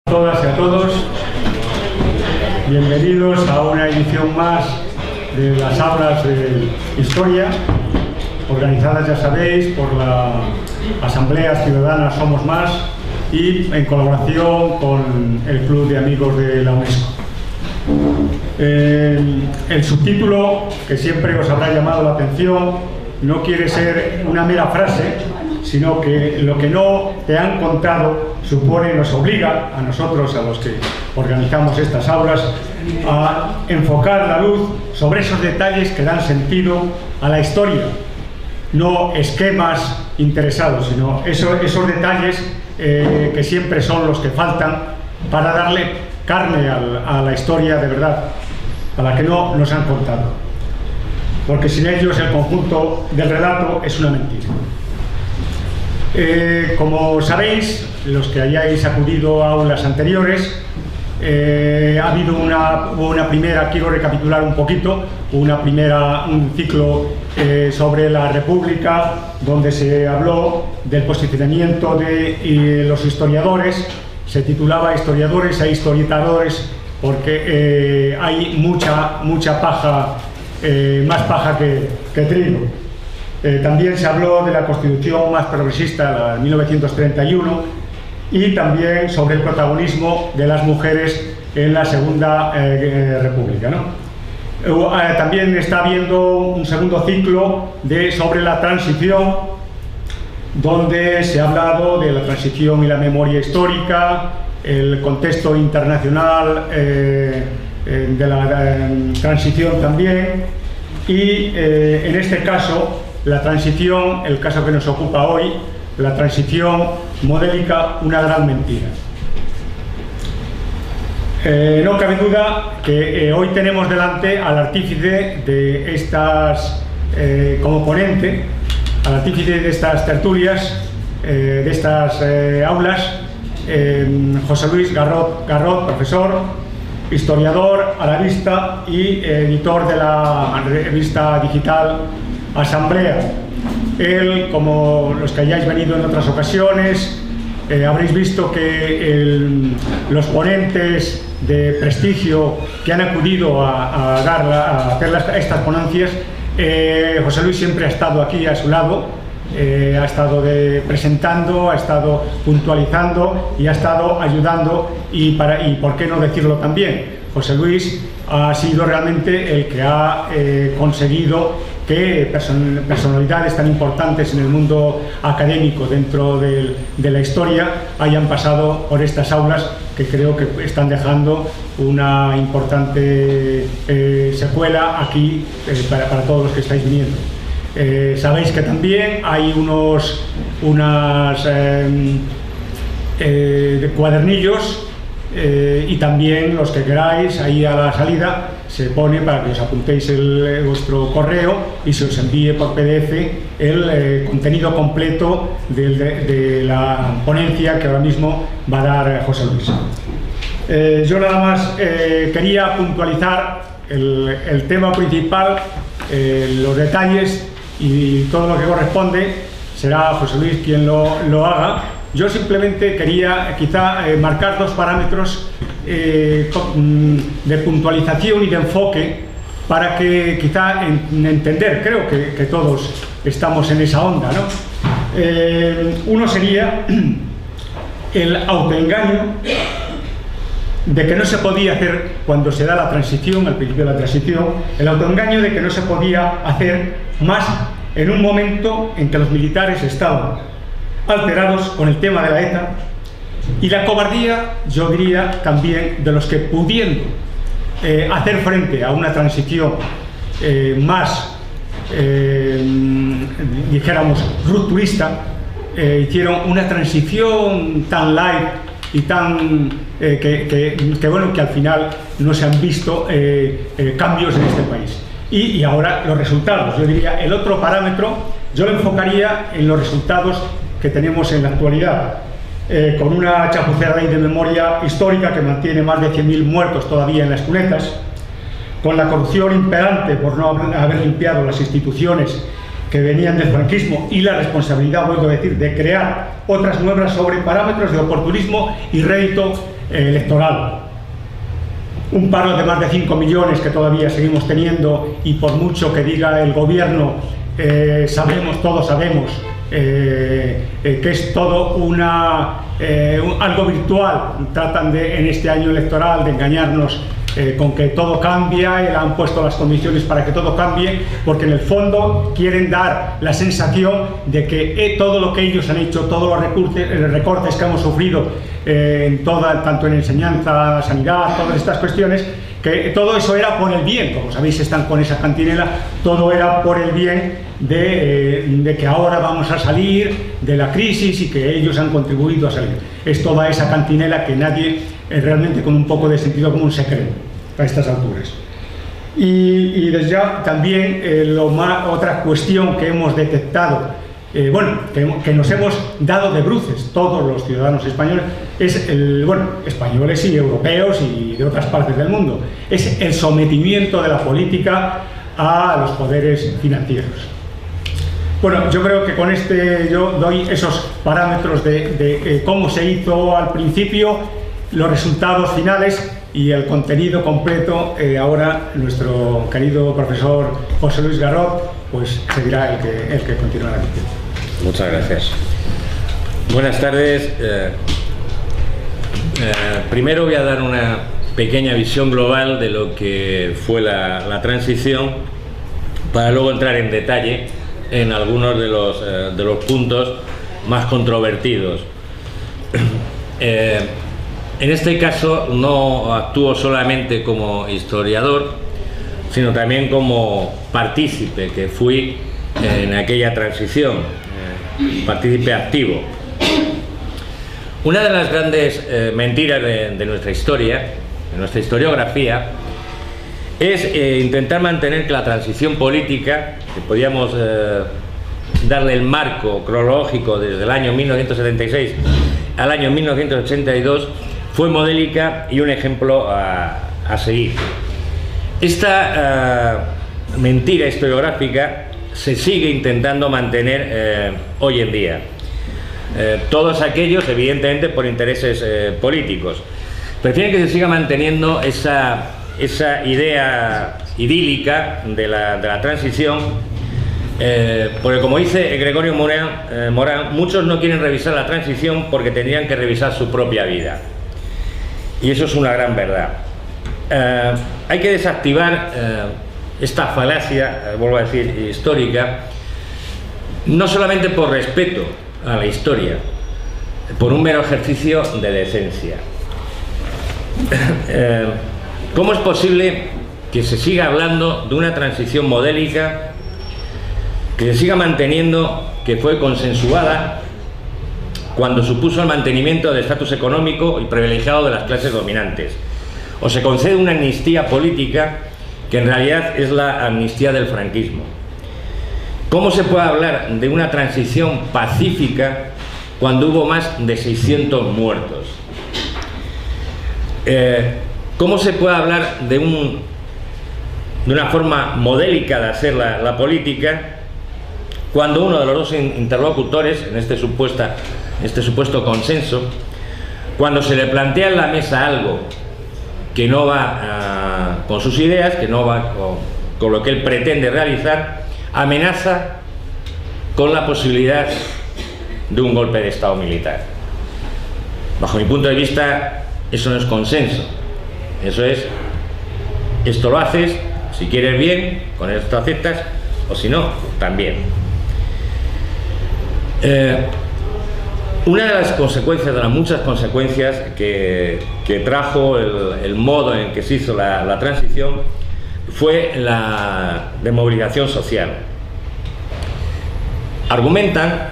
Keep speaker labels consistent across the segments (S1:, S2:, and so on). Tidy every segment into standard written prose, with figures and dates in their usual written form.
S1: A todas y a todos, bienvenidos a una edición más de las aulas de historia, organizadas, ya sabéis, por la Asamblea Ciudadana Somos Más y en colaboración con el Club de Amigos de la UNESCO. El subtítulo, que siempre os habrá llamado la atención, no quiere ser una mera frase, sino que lo que no te han contado nos obliga a nosotros, a los que organizamos estas aulas, a enfocar la luz sobre esos detalles que dan sentido a la historia, no esquemas interesados, sino esos detalles que siempre son los que faltan para darle carne a la historia de verdad, a la que no nos han contado, porque sin ellos el conjunto del relato es una mentira. Como sabéis, los que hayáis acudido a aulas anteriores, ha habido una primera, quiero recapitular un poquito, un ciclo sobre la República, donde se habló del posicionamiento de los historiadores. Se titulaba Historiadores e Historietadores, porque hay mucha paja, más paja que trigo. También se habló de la Constitución más progresista, la de 1931, y también sobre el protagonismo de las mujeres en la Segunda República, ¿no? También está habiendo un segundo ciclo sobre la transición, donde se ha hablado de la transición y la memoria histórica, el contexto internacional de la transición también, y en este caso la transición, el caso que nos ocupa hoy, la transición modélica, una gran mentira. No cabe duda que hoy tenemos delante al artífice de estas, como ponente, al artífice de estas tertulias, de estas aulas, José Luis Garrot, profesor, historiador, arabista y editor de la revista digital Asamblea. Él, como los que hayáis venido en otras ocasiones, habréis visto que los ponentes de prestigio que han acudido a hacer estas ponencias, José Luis siempre ha estado aquí a su lado, ha estado presentando, ha estado puntualizando y ha estado ayudando, y por qué no decirlo también, José Luis ha sido realmente el que ha conseguido que personalidades tan importantes en el mundo académico dentro de la historia hayan pasado por estas aulas, que creo que están dejando una importante secuela aquí para todos los que estáis viniendo. Sabéis que también hay unos cuadernillos, y también los que queráis, ahí a la salida se pone para que os apuntéis vuestro correo y se os envíe por PDF el contenido completo de la ponencia que ahora mismo va a dar José Luis. Yo nada más quería puntualizar el tema principal, los detalles, y todo lo que corresponde será José Luis quien lo haga. Yo simplemente quería quizá marcar dos parámetros de puntualización y de enfoque para que quizá entender, creo que todos estamos en esa onda, ¿no? Uno sería el autoengaño de que no se podía hacer, cuando se da la transición, al principio de la transición, el autoengaño de que no se podía hacer más en un momento en que los militares estaban alterados con el tema de la ETA, y la cobardía, yo diría, también de los que, pudiendo hacer frente a una transición más, dijéramos, rupturista, hicieron una transición tan light y tan bueno, que al final no se han visto cambios en este país. Y ahora los resultados, yo diría, el otro parámetro, yo lo enfocaría en los resultados que tenemos en la actualidad, con una chapucera ley de memoria histórica que mantiene más de 100.000 muertos todavía en las cunetas, con la corrupción imperante por no haber limpiado las instituciones que venían del franquismo, y la responsabilidad, vuelvo a decir, de crear otras nuevas sobre parámetros de oportunismo y rédito electoral. Un paro de más de 5 millones que todavía seguimos teniendo, y por mucho que diga el gobierno, todos sabemos que es todo algo virtual. Tratan en este año electoral de engañarnos con que todo cambia, y han puesto las condiciones para que todo cambie, porque en el fondo quieren dar la sensación de que todo lo que ellos han hecho, todos los recortes que hemos sufrido tanto en enseñanza, sanidad, todas estas cuestiones, que todo eso era por el bien. Como sabéis, están con esa cantinela, todo era por el bien de que ahora vamos a salir de la crisis y que ellos han contribuido a salir. Es toda esa cantinela que nadie realmente con un poco de sentido común se cree a estas alturas. Y desde ya también otra cuestión que hemos detectado, que nos hemos dado de bruces todos los ciudadanos españoles, es españoles y europeos y de otras partes del mundo, es el sometimiento de la política a los poderes financieros. Bueno, yo creo que con yo doy esos parámetros de cómo se hizo al principio, los resultados finales y el contenido completo. Ahora nuestro querido profesor José Luis Garot pues seguirá el que continuará.
S2: Muchas gracias. Buenas tardes. Primero voy a dar una pequeña visión global de lo que fue la transición, para luego entrar en detalle en algunos de los puntos más controvertidos. En este caso no actúo solamente como historiador, sino también como partícipe que fui en aquella transición, partícipe activo. Una de las grandes mentiras de nuestra historia, de nuestra historiografía, es intentar mantener que la transición política, que podíamos darle el marco cronológico desde el año 1976 al año 1982, fue modélica y un ejemplo a seguir. Esta mentira historiográfica se sigue intentando mantener hoy en día. Todos aquellos, evidentemente, por intereses políticos, prefieren que se siga manteniendo esa idea idílica de la transición, porque, como dice Gregorio Morán, muchos no quieren revisar la transición porque tendrían que revisar su propia vida. Y eso es una gran verdad. Hay que desactivar esta falacia, vuelvo a decir, histórica, no solamente por respeto a la historia, por un mero ejercicio de decencia. ¿Cómo es posible que se siga hablando de una transición modélica, que se siga manteniendo que fue consensuada, cuando supuso el mantenimiento del estatus económico y privilegiado de las clases dominantes? O se concede una amnistía política que en realidad es la amnistía del franquismo. ¿Cómo se puede hablar de una transición pacífica cuando hubo más de 600 muertos? ¿Cómo se puede hablar de una forma modélica de hacer la política cuando uno de los dos interlocutores, en este supuesto consenso, cuando se le plantea en la mesa algo que no va con sus ideas, que no va con lo que él pretende realizar, amenaza con la posibilidad de un golpe de Estado militar? Bajo mi punto de vista, eso no es consenso. Eso es, esto lo haces, si quieres bien, con esto aceptas, o si no, también. Una de las consecuencias, de las muchas consecuencias que trajo el modo en que se hizo la transición, fue la desmovilización social. Argumentan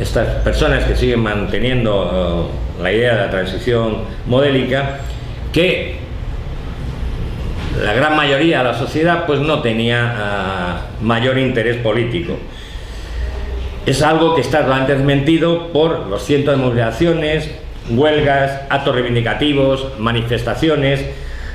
S2: estas personas que siguen manteniendo la idea de la transición modélica, que la gran mayoría de la sociedad pues no tenía mayor interés político. Es algo que está totalmente desmentido por los cientos de movilizaciones, huelgas, actos reivindicativos, manifestaciones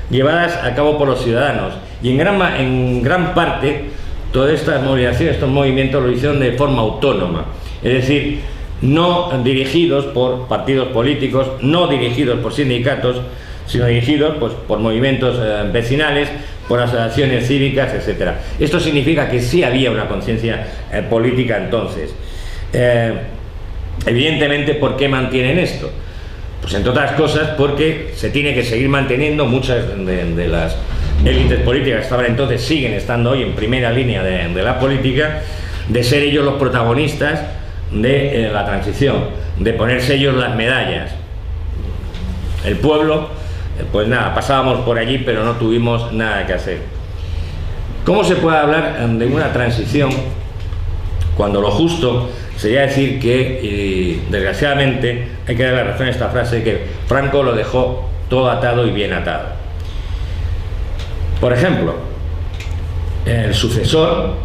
S2: llevadas a cabo por los ciudadanos, y en gran parte todas estas movilizaciones, estos movimientos lo hicieron de forma autónoma, es decir, no dirigidos por partidos políticos, no dirigidos por sindicatos, sino dirigidos pues, por movimientos vecinales, por asociaciones cívicas, etc. Esto significa que sí había una conciencia política entonces. Evidentemente, ¿por qué mantienen esto? Pues entre otras cosas porque se tiene que seguir manteniendo. Muchas de las élites políticas que estaban entonces siguen estando hoy en primera línea de la política, de ser ellos los protagonistas de la transición, de ponerse ellos las medallas. El pueblo, pues nada, pasábamos por allí pero no tuvimos nada que hacer. ¿Cómo se puede hablar de una transición cuando lo justo sería decir que, desgraciadamente, hay que dar la razón a esta frase, que Franco lo dejó todo atado y bien atado? Por ejemplo, su sucesor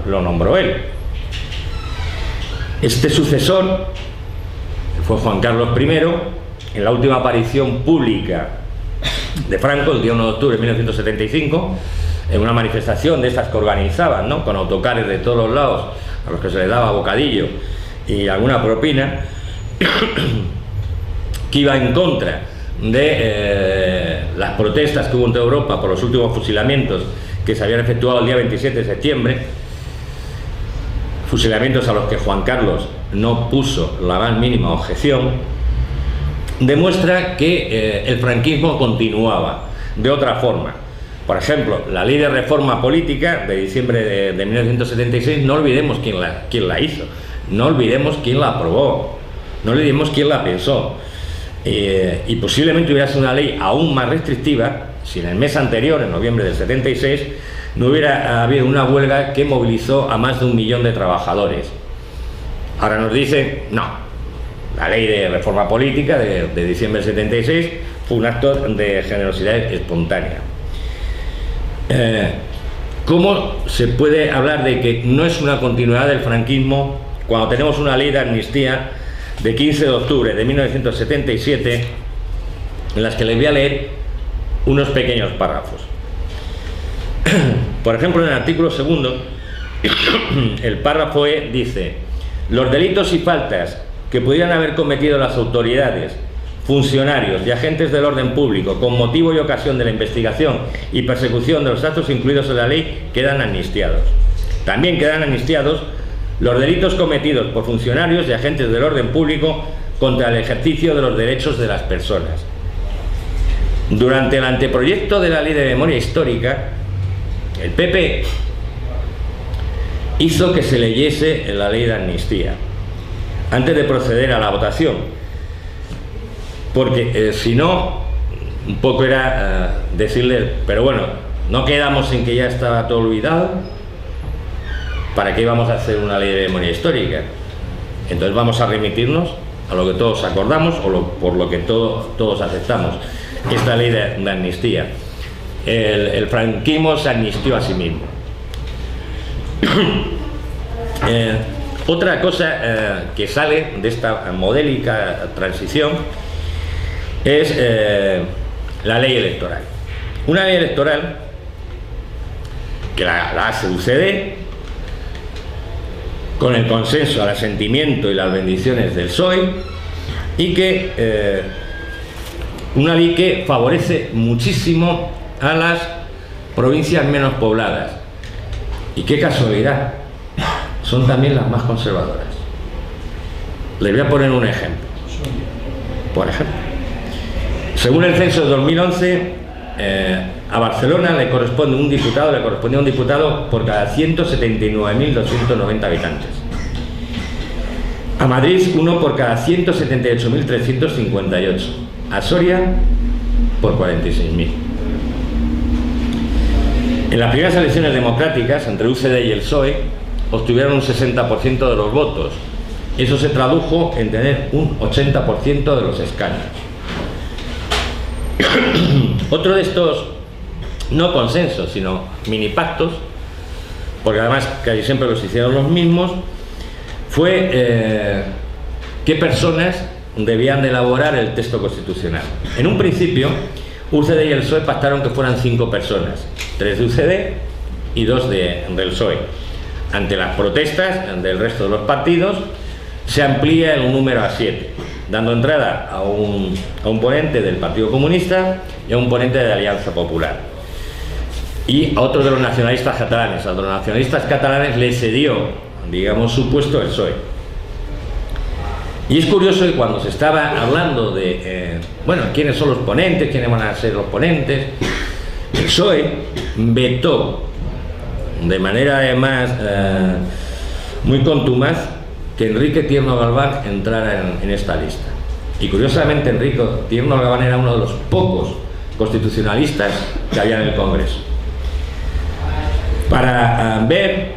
S2: lo nombró él. Este sucesor fue Juan Carlos I. En la última aparición pública de Franco, el día 1 de octubre de 1975, en una manifestación de estas que organizaban, ¿no?, con autocares de todos los lados, a los que se les daba bocadillo y alguna propina, que iba en contra de las protestas que hubo en toda Europa por los últimos fusilamientos que se habían efectuado el día 27 de septiembre, fusilamientos a los que Juan Carlos no puso la más mínima objeción, demuestra que el franquismo continuaba de otra forma. Por ejemplo, la ley de reforma política de diciembre de 1976, no olvidemos quién la hizo, no olvidemos quién la aprobó, no olvidemos quién la pensó. Y posiblemente hubiera sido una ley aún más restrictiva si en el mes anterior, en noviembre del 76, no hubiera habido una huelga que movilizó a más de 1 millón de trabajadores. Ahora nos dicen, no, la ley de reforma política de diciembre del 76 fue un acto de generosidad espontánea. ¿Cómo se puede hablar de que no es una continuidad del franquismo cuando tenemos una ley de amnistía de 15 de octubre de 1977 en las que les voy a leer unos pequeños párrafos? Por ejemplo, en el artículo 2, el párrafo E dice: los delitos y faltas que pudieran haber cometido las autoridades, funcionarios y agentes del orden público con motivo y ocasión de la investigación y persecución de los actos incluidos en la ley quedan amnistiados. También quedan amnistiados los delitos cometidos por funcionarios y agentes del orden público contra el ejercicio de los derechos de las personas. Durante el anteproyecto de la Ley de Memoria Histórica, el PP hizo que se leyese la ley de amnistía antes de proceder a la votación, porque si no, un poco era decirle, pero bueno, no quedamos en que ya estaba todo olvidado, ¿para qué íbamos a hacer una ley de memoria histórica? Entonces vamos a remitirnos a lo que todos acordamos o por lo que todos aceptamos, esta ley de amnistía. El franquismo se amnistió a sí mismo. Otra cosa que sale de esta modélica transición es la ley electoral. Una ley electoral que la hace UCD con el consenso, el asentimiento y las bendiciones del PSOE, y que una ley que favorece muchísimo a las provincias menos pobladas, y qué casualidad, son también las más conservadoras. Les voy a poner un ejemplo. Por ejemplo, según el censo de 2011, a Barcelona le correspondía un diputado por cada 179.290 habitantes. A Madrid, uno por cada 178.358. A Soria, por 46.000. En las primeras elecciones democráticas, entre UCD y el PSOE, obtuvieron un 60% de los votos. Eso se tradujo en tener un 80% de los escaños. Otro de estos, no consensos, sino mini pactos, porque además casi siempre los hicieron los mismos, fue qué personas debían de elaborar el texto constitucional. En un principio, UCD y el PSOE pactaron que fueran 5 personas, 3 de UCD y 2 del PSOE. Ante las protestas del resto de los partidos, se amplía el número a 7, dando entrada a un ponente del Partido Comunista y a un ponente de la Alianza Popular. Y a otro de los nacionalistas catalanes. A los nacionalistas catalanes le cedió, digamos, su puesto el PSOE. Y es curioso que cuando se estaba hablando de, bueno, quiénes son los ponentes, quiénes van a ser los ponentes, el PSOE vetó de manera además muy contumaz que Enrique Tierno Galván entrara en esta lista. Y curiosamente Enrique Tierno Galván era uno de los pocos constitucionalistas que había en el Congreso. Para ver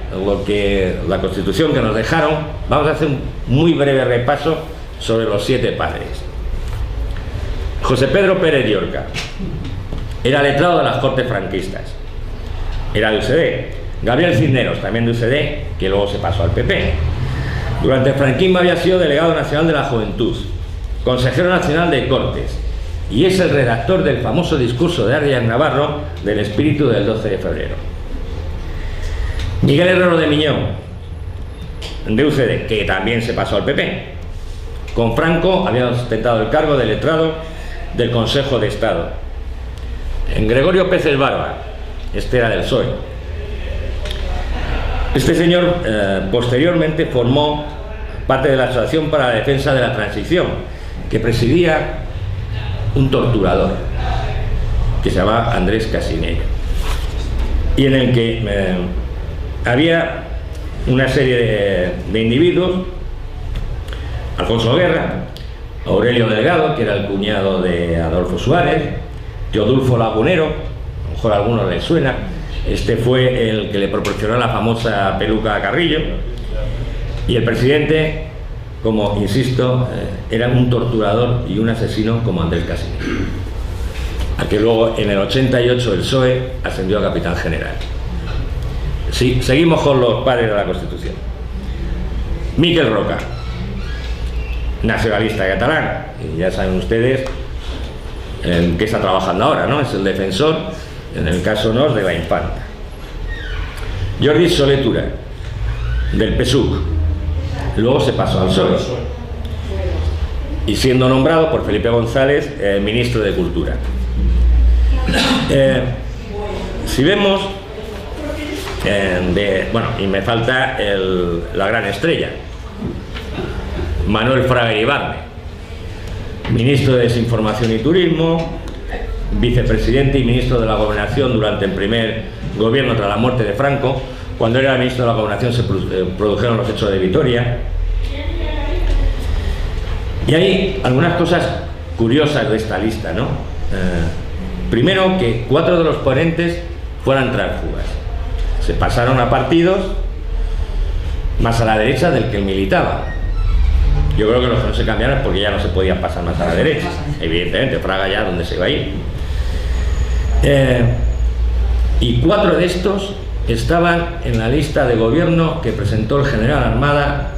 S2: la Constitución que nos dejaron, vamos a hacer un muy breve repaso sobre los 7 padres. José Pedro Pérez Llorca era letrado de las Cortes franquistas, era de UCD. Gabriel Cisneros, también de UCD, que luego se pasó al PP. Durante el franquismo había sido delegado nacional de la Juventud, consejero nacional de Cortes, y es el redactor del famoso discurso de Arias Navarro del espíritu del 12 de febrero. Miguel Herrero de Miñón, de UCD, que también se pasó al PP. Con Franco había ostentado el cargo de letrado del Consejo de Estado. En Gregorio Peces Barba, este era del PSOE. Este señor posteriormente formó parte de la Asociación para la Defensa de la Transición, que presidía un torturador que se llamaba Andrés Casinello, y en el que había una serie de individuos: Alfonso Guerra, Aurelio Delgado, que era el cuñado de Adolfo Suárez, Teodulfo Lagunero, a lo mejor a algunos les suena, este fue el que le proporcionó la famosa peluca a Carrillo, y el presidente, como insisto, era un torturador y un asesino como Andrés Casinello, a que luego en el 88 el PSOE ascendió a capitán general. Sí, seguimos con los padres de la Constitución. Miquel Roca, nacionalista catalán, y ya saben ustedes en qué está trabajando ahora, ¿no? Es el defensor, en el caso NOS, de la infanta. Jordi Solé Tura, del PSUC, luego se pasó al PSOE, y siendo nombrado por Felipe González ministro de Cultura. Si vemos, bueno, y me falta la gran estrella, Manuel Fraga Iribarne, ministro de Desinformación y Turismo, vicepresidente y ministro de la Gobernación durante el primer gobierno tras la muerte de Franco. Cuando era ministro de la Gobernación se produjeron los hechos de Vitoria. Y hay algunas cosas curiosas de esta lista, ¿no? Primero, que 4 de los ponentes fueran tránsfugas, se pasaron a partidos más a la derecha del que él militaba. Yo creo que los que no se cambiaron porque ya no se podían pasar más a la derecha, evidentemente. Fraga ya donde se iba a ir. Y 4 de estos estaban en la lista de gobierno que presentó el general Armada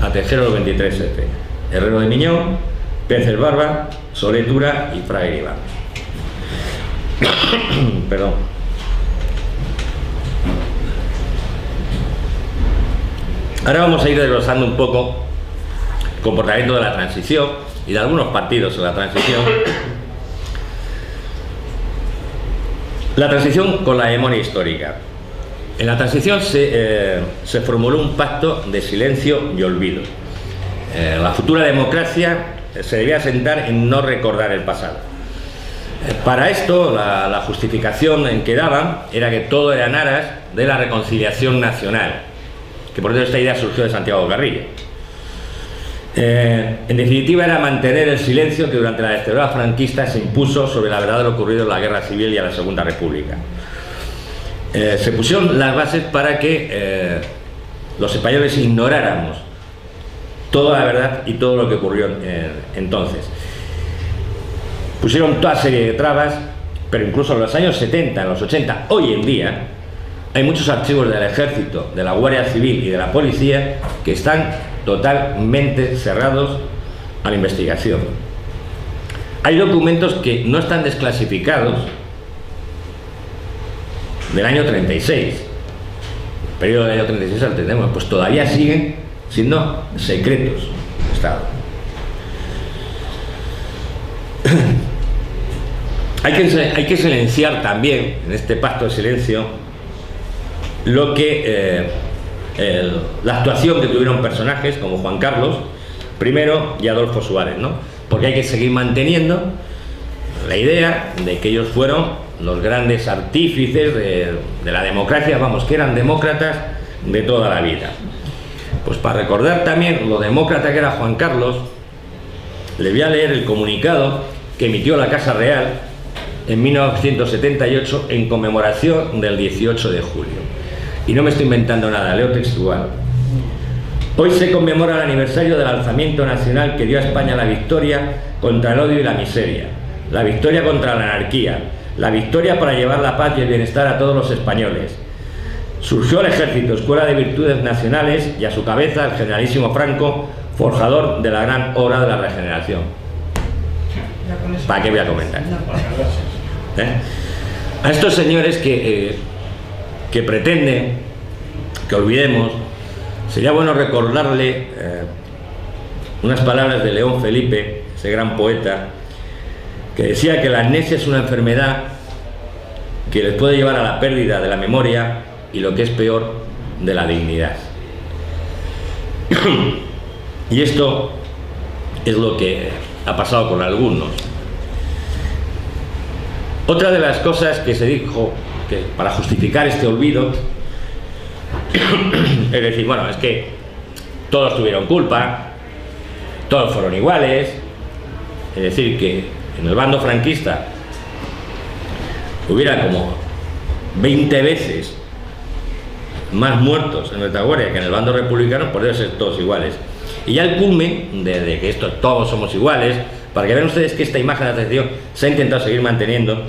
S2: a Tejero el 23F: Herrero de Miñón, Peces Barba, Solé Tura y Fraga Iribarne. Perdón. Ahora vamos a ir desglosando un poco el comportamiento de la transición y de algunos partidos en la transición. La transición con la hegemonía histórica. En la transición se formuló un pacto de silencio y olvido. La futura democracia se debía asentar en no recordar el pasado. Para esto, la justificación en que daban era que todo era en aras de la reconciliación nacional, que por eso esta idea surgió de Santiago Carrillo. En definitiva, era mantener el silencio que durante la dictadura franquista se impuso sobre la verdad de lo ocurrido en la Guerra Civil y a la Segunda República. Se pusieron las bases para que los españoles ignoráramos toda la verdad y todo lo que ocurrió entonces. Pusieron toda serie de trabas, pero incluso en los años 70, en los 80, hoy en día, hay muchos archivos del Ejército, de la Guardia Civil y de la Policía que están totalmente cerrados a la investigación. Hay documentos que no están desclasificados del año 36, el periodo del año 36 al tenemos, pues todavía siguen sino secretos de Estado. Hay que silenciar también, en este pacto de silencio, lo que la actuación que tuvieron personajes como Juan Carlos I y Adolfo Suárez, ¿no? Porque hay que seguir manteniendo la idea de que ellos fueron los grandes artífices de la democracia, vamos, que eran demócratas de toda la vida. Pues para recordar también lo demócrata que era Juan Carlos, le voy a leer el comunicado que emitió la Casa Real en 1978 en conmemoración del 18 de julio. Y no me estoy inventando nada, leo textual. Hoy se conmemora el aniversario del alzamiento nacional que dio a España la victoria contra el odio y la miseria, la victoria contra la anarquía, la victoria para llevar la paz y el bienestar a todos los españoles. Surgió el ejército, escuela de virtudes nacionales, y a su cabeza el generalísimo Franco, forjador de la gran obra de la regeneración. ¿Para qué voy a comentar? A estos señores que pretenden que olvidemos, sería bueno recordarle unas palabras de León Felipe, ese gran poeta, que decía que la amnesia es una enfermedad que les puede llevar a la pérdida de la memoria y, lo que es peor, de la dignidad. Y esto es lo que ha pasado con algunos. Otra de las cosas que se dijo que para justificar este olvido es decir, bueno, es que todos tuvieron culpa, todos fueron iguales, es decir, que en el bando franquista hubiera como 20 veces más muertos en retaguardia que en el bando republicano, pues deben ser todos iguales. Y ya el culmen de que esto todos somos iguales, para que vean ustedes que esta imagen de atención se ha intentado seguir manteniendo,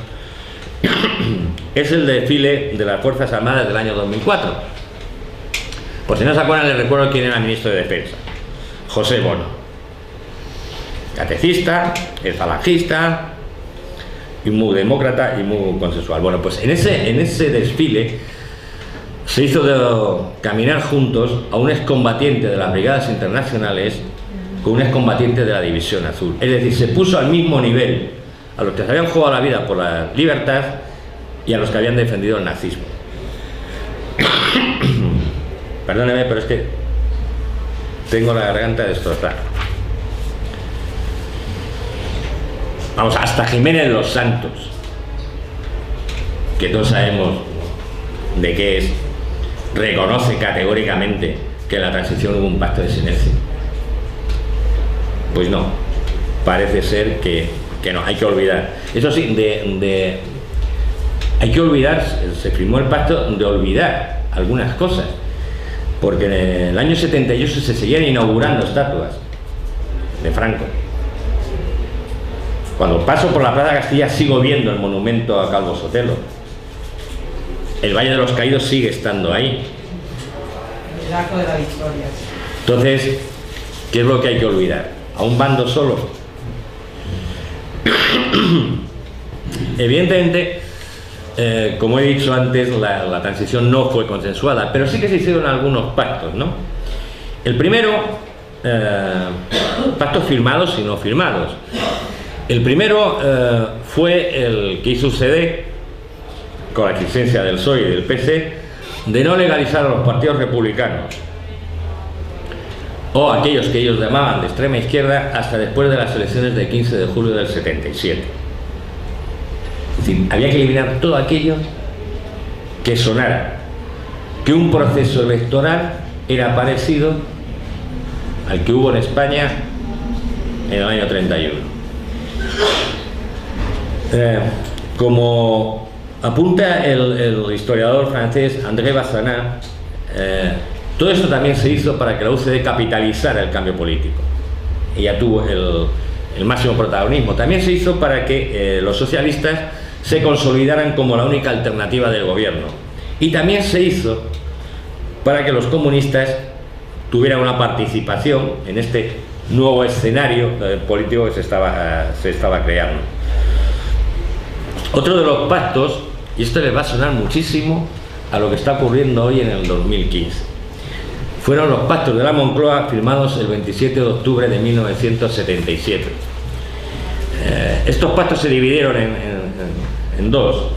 S2: es el desfile de las Fuerzas Armadas del año 2004. Por si no se acuerdan, les recuerdo quién era el ministro de Defensa: José Bono, catecista, falangista y muy demócrata y muy consensual. Bueno, pues en ese desfile se hizo caminar juntos a un excombatiente de las brigadas internacionales con un excombatiente de la División Azul. Es decir, se puso al mismo nivel a los que se habían jugado la vida por la libertad y a los que habían defendido el nazismo. Perdóneme, pero es que tengo la garganta destrozada. Vamos, hasta Jiménez Los Santos, que todos sabemos de qué es, reconoce categóricamente que en la transición hubo un pacto de silencio. Pues no, parece ser que no, hay que olvidar. Eso sí, hay que olvidar, se firmó el pacto de olvidar algunas cosas, porque en el año 78 se seguían inaugurando estatuas de Franco. Cuando paso por la Plaza Castilla sigo viendo el monumento a Calvo Sotelo. El Valle de los Caídos sigue estando ahí.
S3: El Arco de la Victoria.
S2: Entonces, ¿qué es lo que hay que olvidar? ¿A un bando solo? Evidentemente, como he dicho antes, la transición no fue consensuada, pero sí que se hicieron algunos pactos, ¿no? El primero, pactos firmados y no firmados. El primero fue el que hizo UCD, con la existencia del PSOE y del PC, de no legalizar a los partidos republicanos o aquellos que ellos llamaban de extrema izquierda hasta después de las elecciones del 15 de julio del 77. Es decir, había que eliminar todo aquello que sonara que un proceso electoral era parecido al que hubo en España en el año 31. Como apunta el historiador francés André Bazanat, todo esto también se hizo para que la UCD capitalizara el cambio político. Ella tuvo el máximo protagonismo. También se hizo para que los socialistas se consolidaran como la única alternativa del gobierno. Y también se hizo para que los comunistas tuvieran una participación en este nuevo escenario político que se estaba creando. Otro de los pactos, y esto les va a sonar muchísimo a lo que está ocurriendo hoy en el 2015. fueron los pactos de la Moncloa firmados el 27 de octubre de 1977. Estos pactos se dividieron en dos.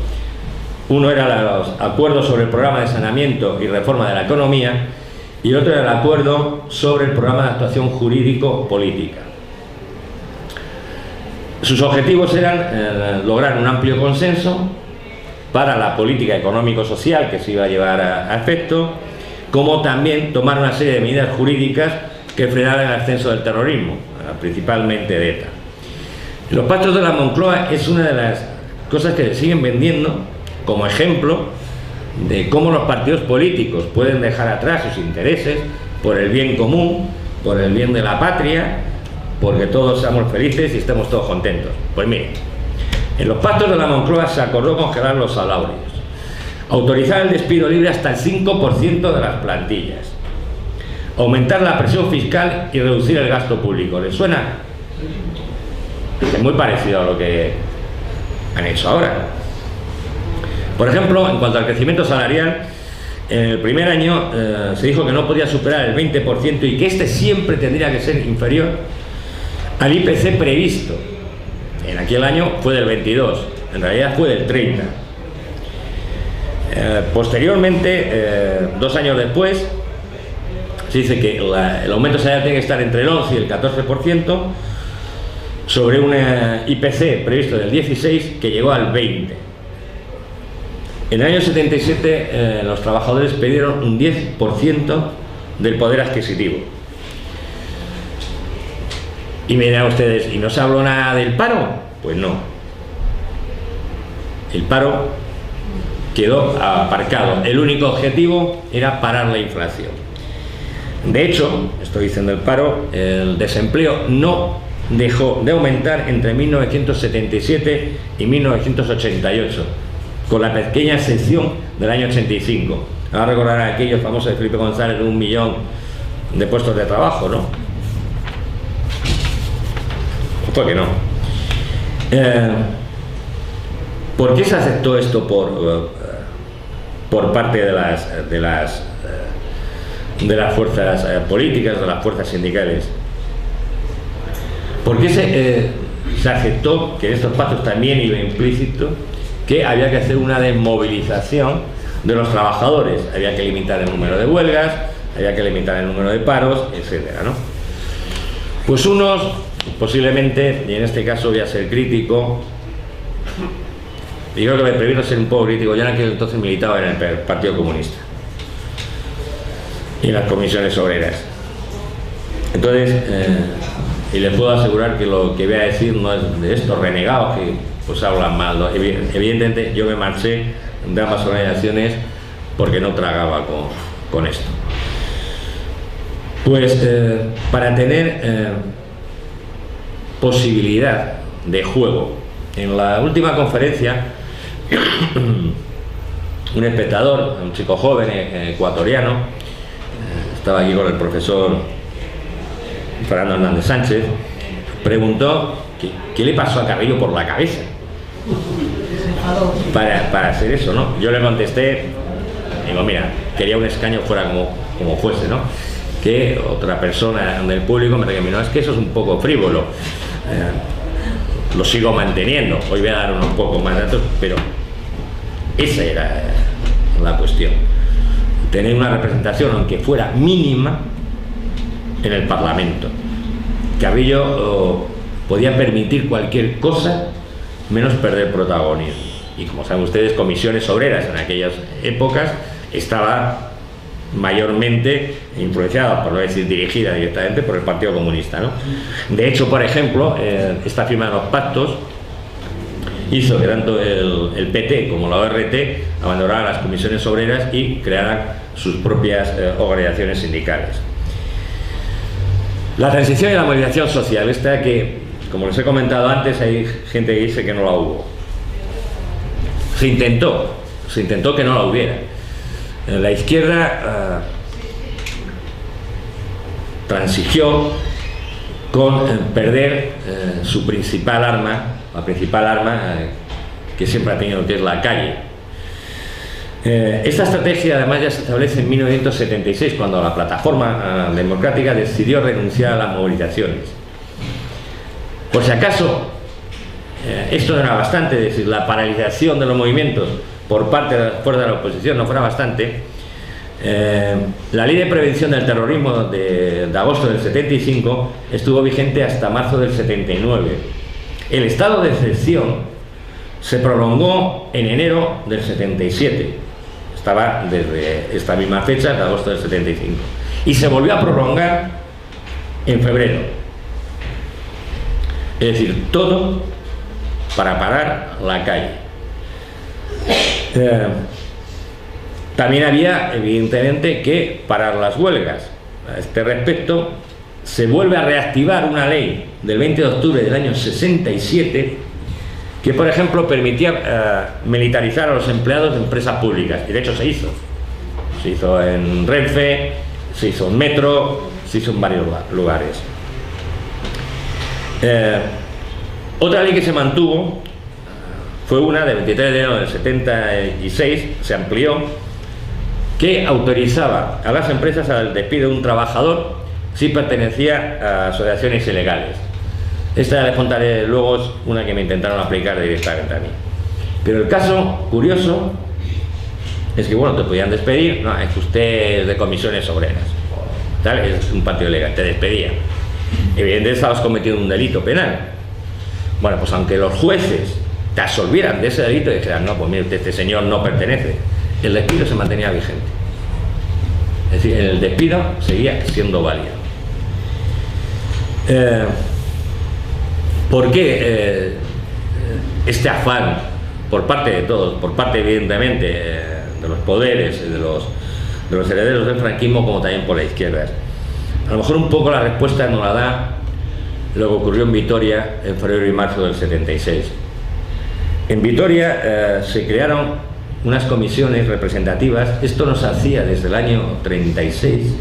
S2: Uno era los acuerdos sobre el programa de saneamiento y reforma de la economía, y el otro era el acuerdo sobre el programa de actuación jurídico-política. Sus objetivos eran lograr un amplio consenso para la política económico-social que se iba a llevar a efecto, como también tomar una serie de medidas jurídicas que frenaran el ascenso del terrorismo, principalmente de ETA. Los pactos de la Moncloa es una de las cosas que se siguen vendiendo como ejemplo de cómo los partidos políticos pueden dejar atrás sus intereses por el bien común, por el bien de la patria, porque todos seamos felices y estemos todos contentos. Pues miren, en los pactos de la Moncloa se acordó congelar los salarios, autorizar el despido libre hasta el 5% de las plantillas, aumentar la presión fiscal y reducir el gasto público. ¿Les suena? Es muy parecido a lo que han hecho ahora. Por ejemplo, en cuanto al crecimiento salarial, en el primer año se dijo que no podía superar el 20% y que este siempre tendría que ser inferior al IPC previsto. En aquel año fue del 22, en realidad fue del 30. Posteriormente, 2 años después, se dice que el aumento salarial tiene que estar entre el 11 y el 14%, sobre un IPC previsto del 16 que llegó al 20. En el año 77 los trabajadores perdieron un 10% del poder adquisitivo. Y me dirán ustedes, ¿y no se habló nada del paro? Pues no. El paro quedó aparcado. El único objetivo era parar la inflación. De hecho, estoy diciendo el paro, el desempleo no dejó de aumentar entre 1977 y 1988, con la pequeña excepción del año 85. Ahora recordarán aquellos famosos de Felipe González de 1 millón de puestos de trabajo, ¿no? Pues que no. ¿Por qué se aceptó esto por parte de las fuerzas políticas, de las fuerzas sindicales? ¿Por qué se aceptó que en estos pactos también iba implícito que había que hacer una desmovilización de los trabajadores? Había que limitar el número de huelgas, había que limitar el número de paros, etcétera, ¿no? Pues unos, posiblemente, y en este caso voy a ser crítico, y creo que me prefiero ser un poco crítico, ya en aquel entonces militaba en el Partido Comunista y en las comisiones obreras. Entonces, y les puedo asegurar que lo que voy a decir no es de estos renegados que pues hablan mal, ¿no? Evidentemente yo me marché de ambas organizaciones porque no tragaba con esto. Pues para tener posibilidad de juego, en la última conferencia un espectador, un chico joven ecuatoriano, estaba aquí con el profesor Fernando Hernández Sánchez, preguntó qué le pasó a Carrillo por la cabeza para hacer eso, ¿no? Yo le contesté, digo, mira, quería un escaño fuera como fuese, ¿no? Que otra persona del público me recriminó, es que eso es un poco frívolo. Lo sigo manteniendo, hoy voy a dar unos pocos más datos, pero esa era la cuestión, tener una representación, aunque fuera mínima, en el Parlamento. Carrillo podía permitir cualquier cosa menos perder protagonismo, y como saben ustedes, comisiones obreras en aquellas épocas estaba mayormente influenciada, por no decir dirigida directamente, por el Partido Comunista, ¿no? De hecho, por ejemplo, esta firma de los pactos hizo que tanto el PT como la ORT abandonaran las comisiones obreras y crearan sus propias organizaciones sindicales. La transición y la movilización social, esta que, como les he comentado antes, hay gente que dice que no la hubo. Se intentó que no la hubiera. La izquierda transigió con perder su principal arma, la principal arma que siempre ha tenido, que es la calle. Esta estrategia además ya se establece en 1976, cuando la Plataforma Democrática decidió renunciar a las movilizaciones. Por si acaso esto no era bastante, es decir, la paralización de los movimientos por parte de las fuerzas de la oposición no fuera bastante, la Ley de Prevención del Terrorismo de agosto del 75 estuvo vigente hasta marzo del 79. El estado de excepción se prolongó en enero del 77. Estaba desde esta misma fecha, de agosto del 75. Y se volvió a prolongar en febrero. Es decir, todo para parar la calle. También había, evidentemente, que parar las huelgas. A este respecto, se vuelve a reactivar una ley del 20 de octubre del año 67 que, por ejemplo, permitía militarizar a los empleados de empresas públicas. Y de hecho se hizo. Se hizo en Renfe, se hizo en Metro, se hizo en varios lugares. Otra ley que se mantuvo fue una de 23 de enero del 76, se amplió, que autorizaba a las empresas al despido de un trabajador si pertenecía a asociaciones ilegales. Esta les contaré luego, es una que me intentaron aplicar directamente a mí. Pero el caso curioso es que, bueno, te podían despedir, no, es que usted es de comisiones obreras, tal, es un partido ilegal, te despedía. Evidentemente estabas cometiendo un delito penal. Bueno, pues aunque los jueces te absolvieran de ese delito y dijeran, no, pues mire, este señor no pertenece, el despido se mantenía vigente. Es decir, el despido seguía siendo válido. ¿Por qué este afán por parte de todos, por parte evidentemente de los poderes, de los herederos del franquismo, como también por la izquierda? A lo mejor un poco la respuesta nos la da lo que ocurrió en Vitoria en febrero y marzo del 76. En Vitoria se crearon unas comisiones representativas. Esto no se hacía desde el año 36,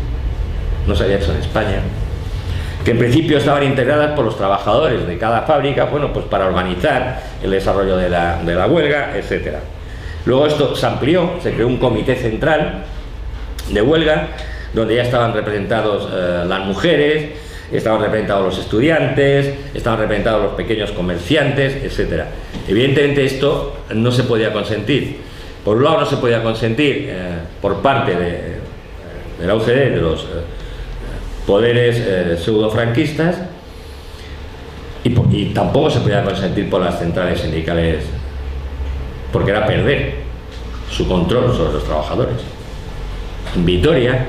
S2: no se había hecho en España, que en principio estaban integradas por los trabajadores de cada fábrica, bueno, pues para organizar el desarrollo de la huelga, etc. Luego esto se amplió, se creó un comité central de huelga, donde ya estaban representados las mujeres, estaban representados los estudiantes, estaban representados los pequeños comerciantes, etc. Evidentemente esto no se podía consentir. Por un lado no se podía consentir por parte de la UCD, de los poderes pseudo-franquistas, y tampoco se podía consentir por las centrales sindicales, porque era perder su control sobre los trabajadores. En Vitoria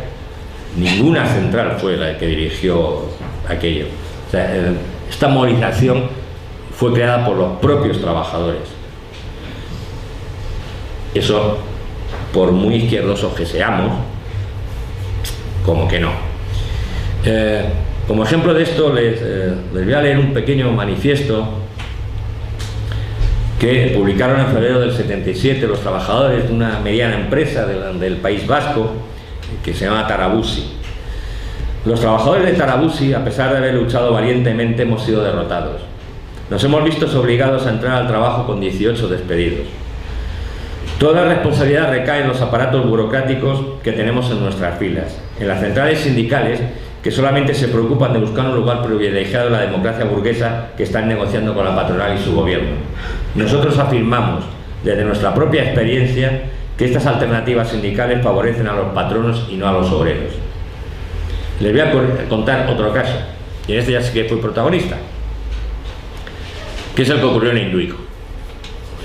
S2: ninguna central fue la que dirigió aquello. O sea, esta movilización fue creada por los propios trabajadores. Eso, por muy izquierdosos que seamos, como que no. Como ejemplo de esto les voy a leer un pequeño manifiesto que publicaron en febrero del 77 los trabajadores de una mediana empresa del País Vasco que se llama Tarabusi. Los trabajadores de Tarabusi, a pesar de haber luchado valientemente, hemos sido derrotados. Nos hemos visto obligados a entrar al trabajo con 18 despedidos. Toda la responsabilidad recae en los aparatos burocráticos que tenemos en nuestras filas, en las centrales sindicales que solamente se preocupan de buscar un lugar privilegiado en la democracia burguesa que están negociando con la patronal y su gobierno. Nosotros afirmamos, desde nuestra propia experiencia, que estas alternativas sindicales favorecen a los patronos y no a los obreros. Les voy a contar otro caso, y en este ya sí que fui protagonista, que es el que ocurrió en Induico.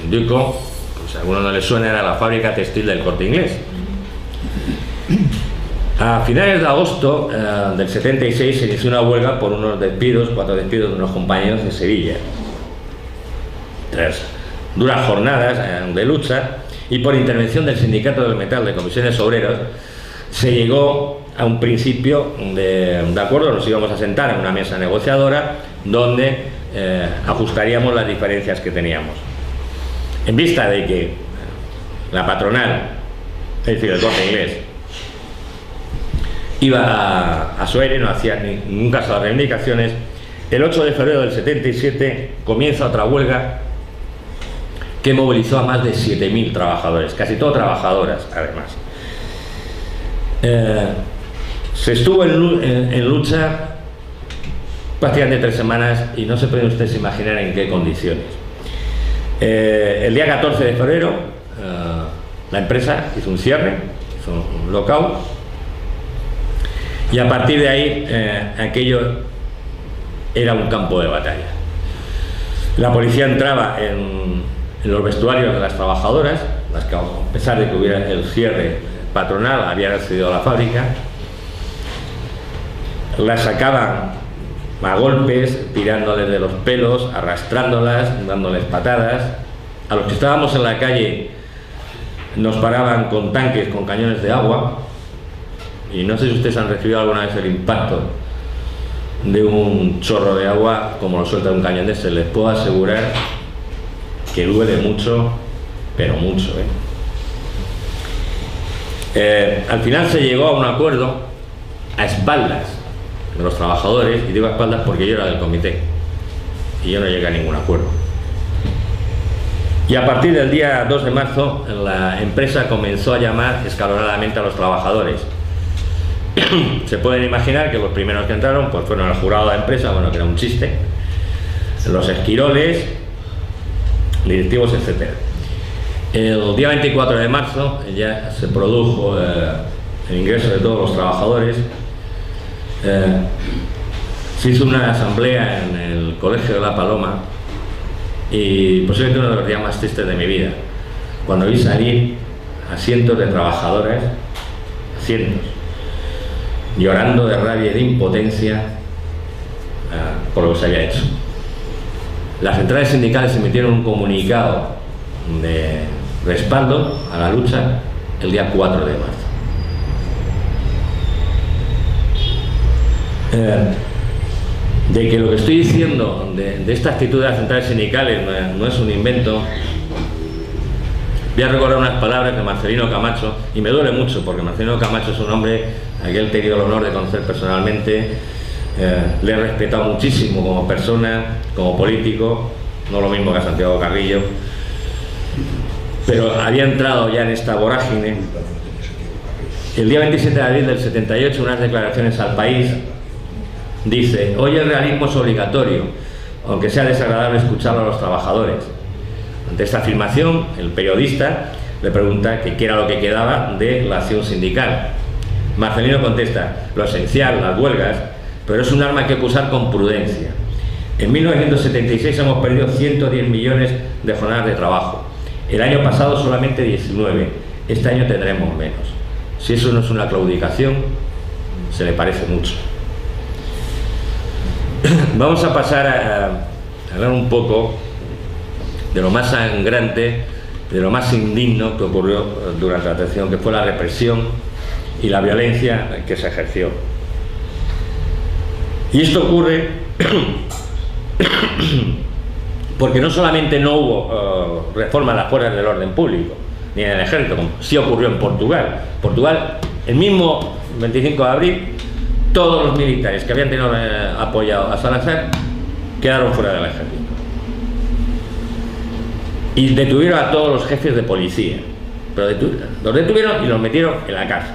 S2: Induico, pues a algunos no les suena, era la fábrica textil del Corte Inglés. A finales de agosto del 76 se inició una huelga por unos despidos, 4 despidos de unos compañeros de Sevilla. Tras duras jornadas de lucha y por intervención del Sindicato del Metal de Comisiones Obreras, se llegó a un principio de acuerdo. Nos íbamos a sentar en una mesa negociadora donde ajustaríamos las diferencias que teníamos. En vista de que la patronal, es decir, el Corte Inglés, iba a su aire, no hacía ningún caso a las reivindicaciones, el 8 de febrero del 77 comienza otra huelga que movilizó a más de 7.000 trabajadores, casi todos trabajadoras además. Se estuvo en lucha prácticamente 3 semanas y no se pueden ustedes imaginar en qué condiciones. El día 14 de febrero la empresa hizo un cierre, hizo un lockout, y a partir de ahí aquello era un campo de batalla. La policía entraba en los vestuarios de las trabajadoras, las que, a pesar de que hubiera el cierre patronal, habían accedido a la fábrica, las sacaban a golpes, tirándoles de los pelos, arrastrándolas, dándoles patadas. A los que estábamos en la calle nos paraban con tanques, con cañones de agua, y no sé si ustedes han recibido alguna vez el impacto de un chorro de agua como lo suelta un cañón de ese. Les puedo asegurar que duele mucho, pero mucho, al final se llegó a un acuerdo a espaldas de los trabajadores, y digo a espaldas porque yo era del comité y yo no llegué a ningún acuerdo. Y a partir del día 2 de marzo la empresa comenzó a llamar escalonadamente a los trabajadores. Se pueden imaginar que los primeros que entraron pues fueron el jurado de la empresa, bueno, que era un chiste, los esquiroles, directivos, etc. El día 24 de marzo ya se produjo el ingreso de todos los trabajadores. Se hizo una asamblea en el Colegio de La Paloma, y posiblemente uno de los días más tristes de mi vida, cuando vi salir a cientos de trabajadoras, cientos, llorando de rabia y de impotencia por lo que se había hecho. Las centrales sindicales emitieron un comunicado de respaldo a la lucha el día 4 de marzo. De que lo que estoy diciendo de esta actitud de las centrales sindicales no es un invento, voy a recordar unas palabras de Marcelino Camacho, y me duele mucho porque Marcelino Camacho es un hombre a quien he tenido el honor de conocer personalmente. Le he respetado muchísimo como persona, como político, no lo mismo que a Santiago Carrillo, pero había entrado ya en esta vorágine. El día 27 de abril del 78, unas declaraciones al País, dice: hoy el realismo es obligatorio, aunque sea desagradable escucharlo a los trabajadores. Ante esta afirmación, el periodista le pregunta que qué era lo que quedaba de la acción sindical. Marcelino contesta: lo esencial, las huelgas, pero es un arma que hay que usar con prudencia. En 1976 hemos perdido 110 millones de jornadas de trabajo. El año pasado solamente 19. Este año tendremos menos. Si eso no es una claudicación, se le parece mucho. Vamos a pasar a hablar un poco de lo más sangrante, de lo más indigno que ocurrió durante la transición, que fue la represión y la violencia que se ejerció. Y esto ocurre porque no solamente no hubo reforma a las fuerzas del orden público, ni en el ejército, como sí ocurrió en Portugal. Portugal, el mismo 25 de abril, todos los militares que habían tenido apoyado a Salazar quedaron fuera del ejército. Y detuvieron a todos los jefes de policía. Pero los detuvieron y los metieron en la cárcel.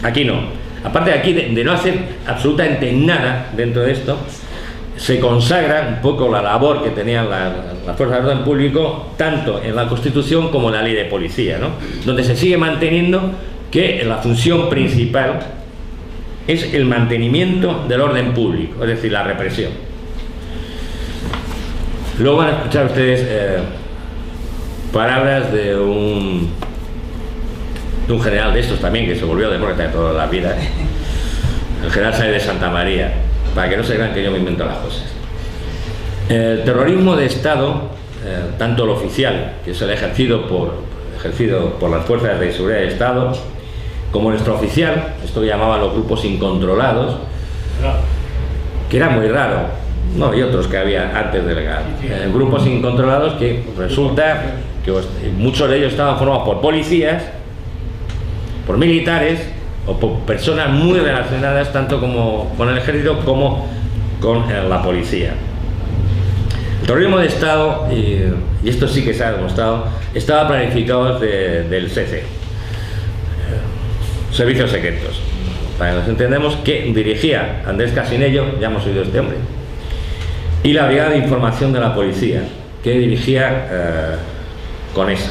S2: Aquí no. Aparte de aquí, de no hacer absolutamente nada dentro de esto, se consagra un poco la labor que tenían las fuerzas de orden público, tanto en la Constitución como en la ley de policía, ¿no? Donde se sigue manteniendo que la función principal es el mantenimiento del orden público, es decir, la represión. Luego van a escuchar ustedes palabras de un general de estos también, que se volvió demócrata de toda la vida, el general Sáenz de Santa María, para que no se crean que yo me invento las cosas. El terrorismo de Estado, tanto el oficial, que es el ejercido por las fuerzas de seguridad del Estado, como el extraoficial, esto que llamaban los grupos incontrolados, que era muy raro, no, y otros que había antes del GAL, grupos incontrolados que resulta que muchos de ellos estaban formados por policías, por militares o por personas muy relacionadas tanto como con el ejército como con la policía. El terrorismo de Estado, y esto sí que se ha demostrado, estaba planificado del SECE, Servicios Secretos. Para que nos entendamos, que dirigía Andrés Casinello, ya hemos oído este hombre, y la Brigada de Información de la Policía, que dirigía Conesa,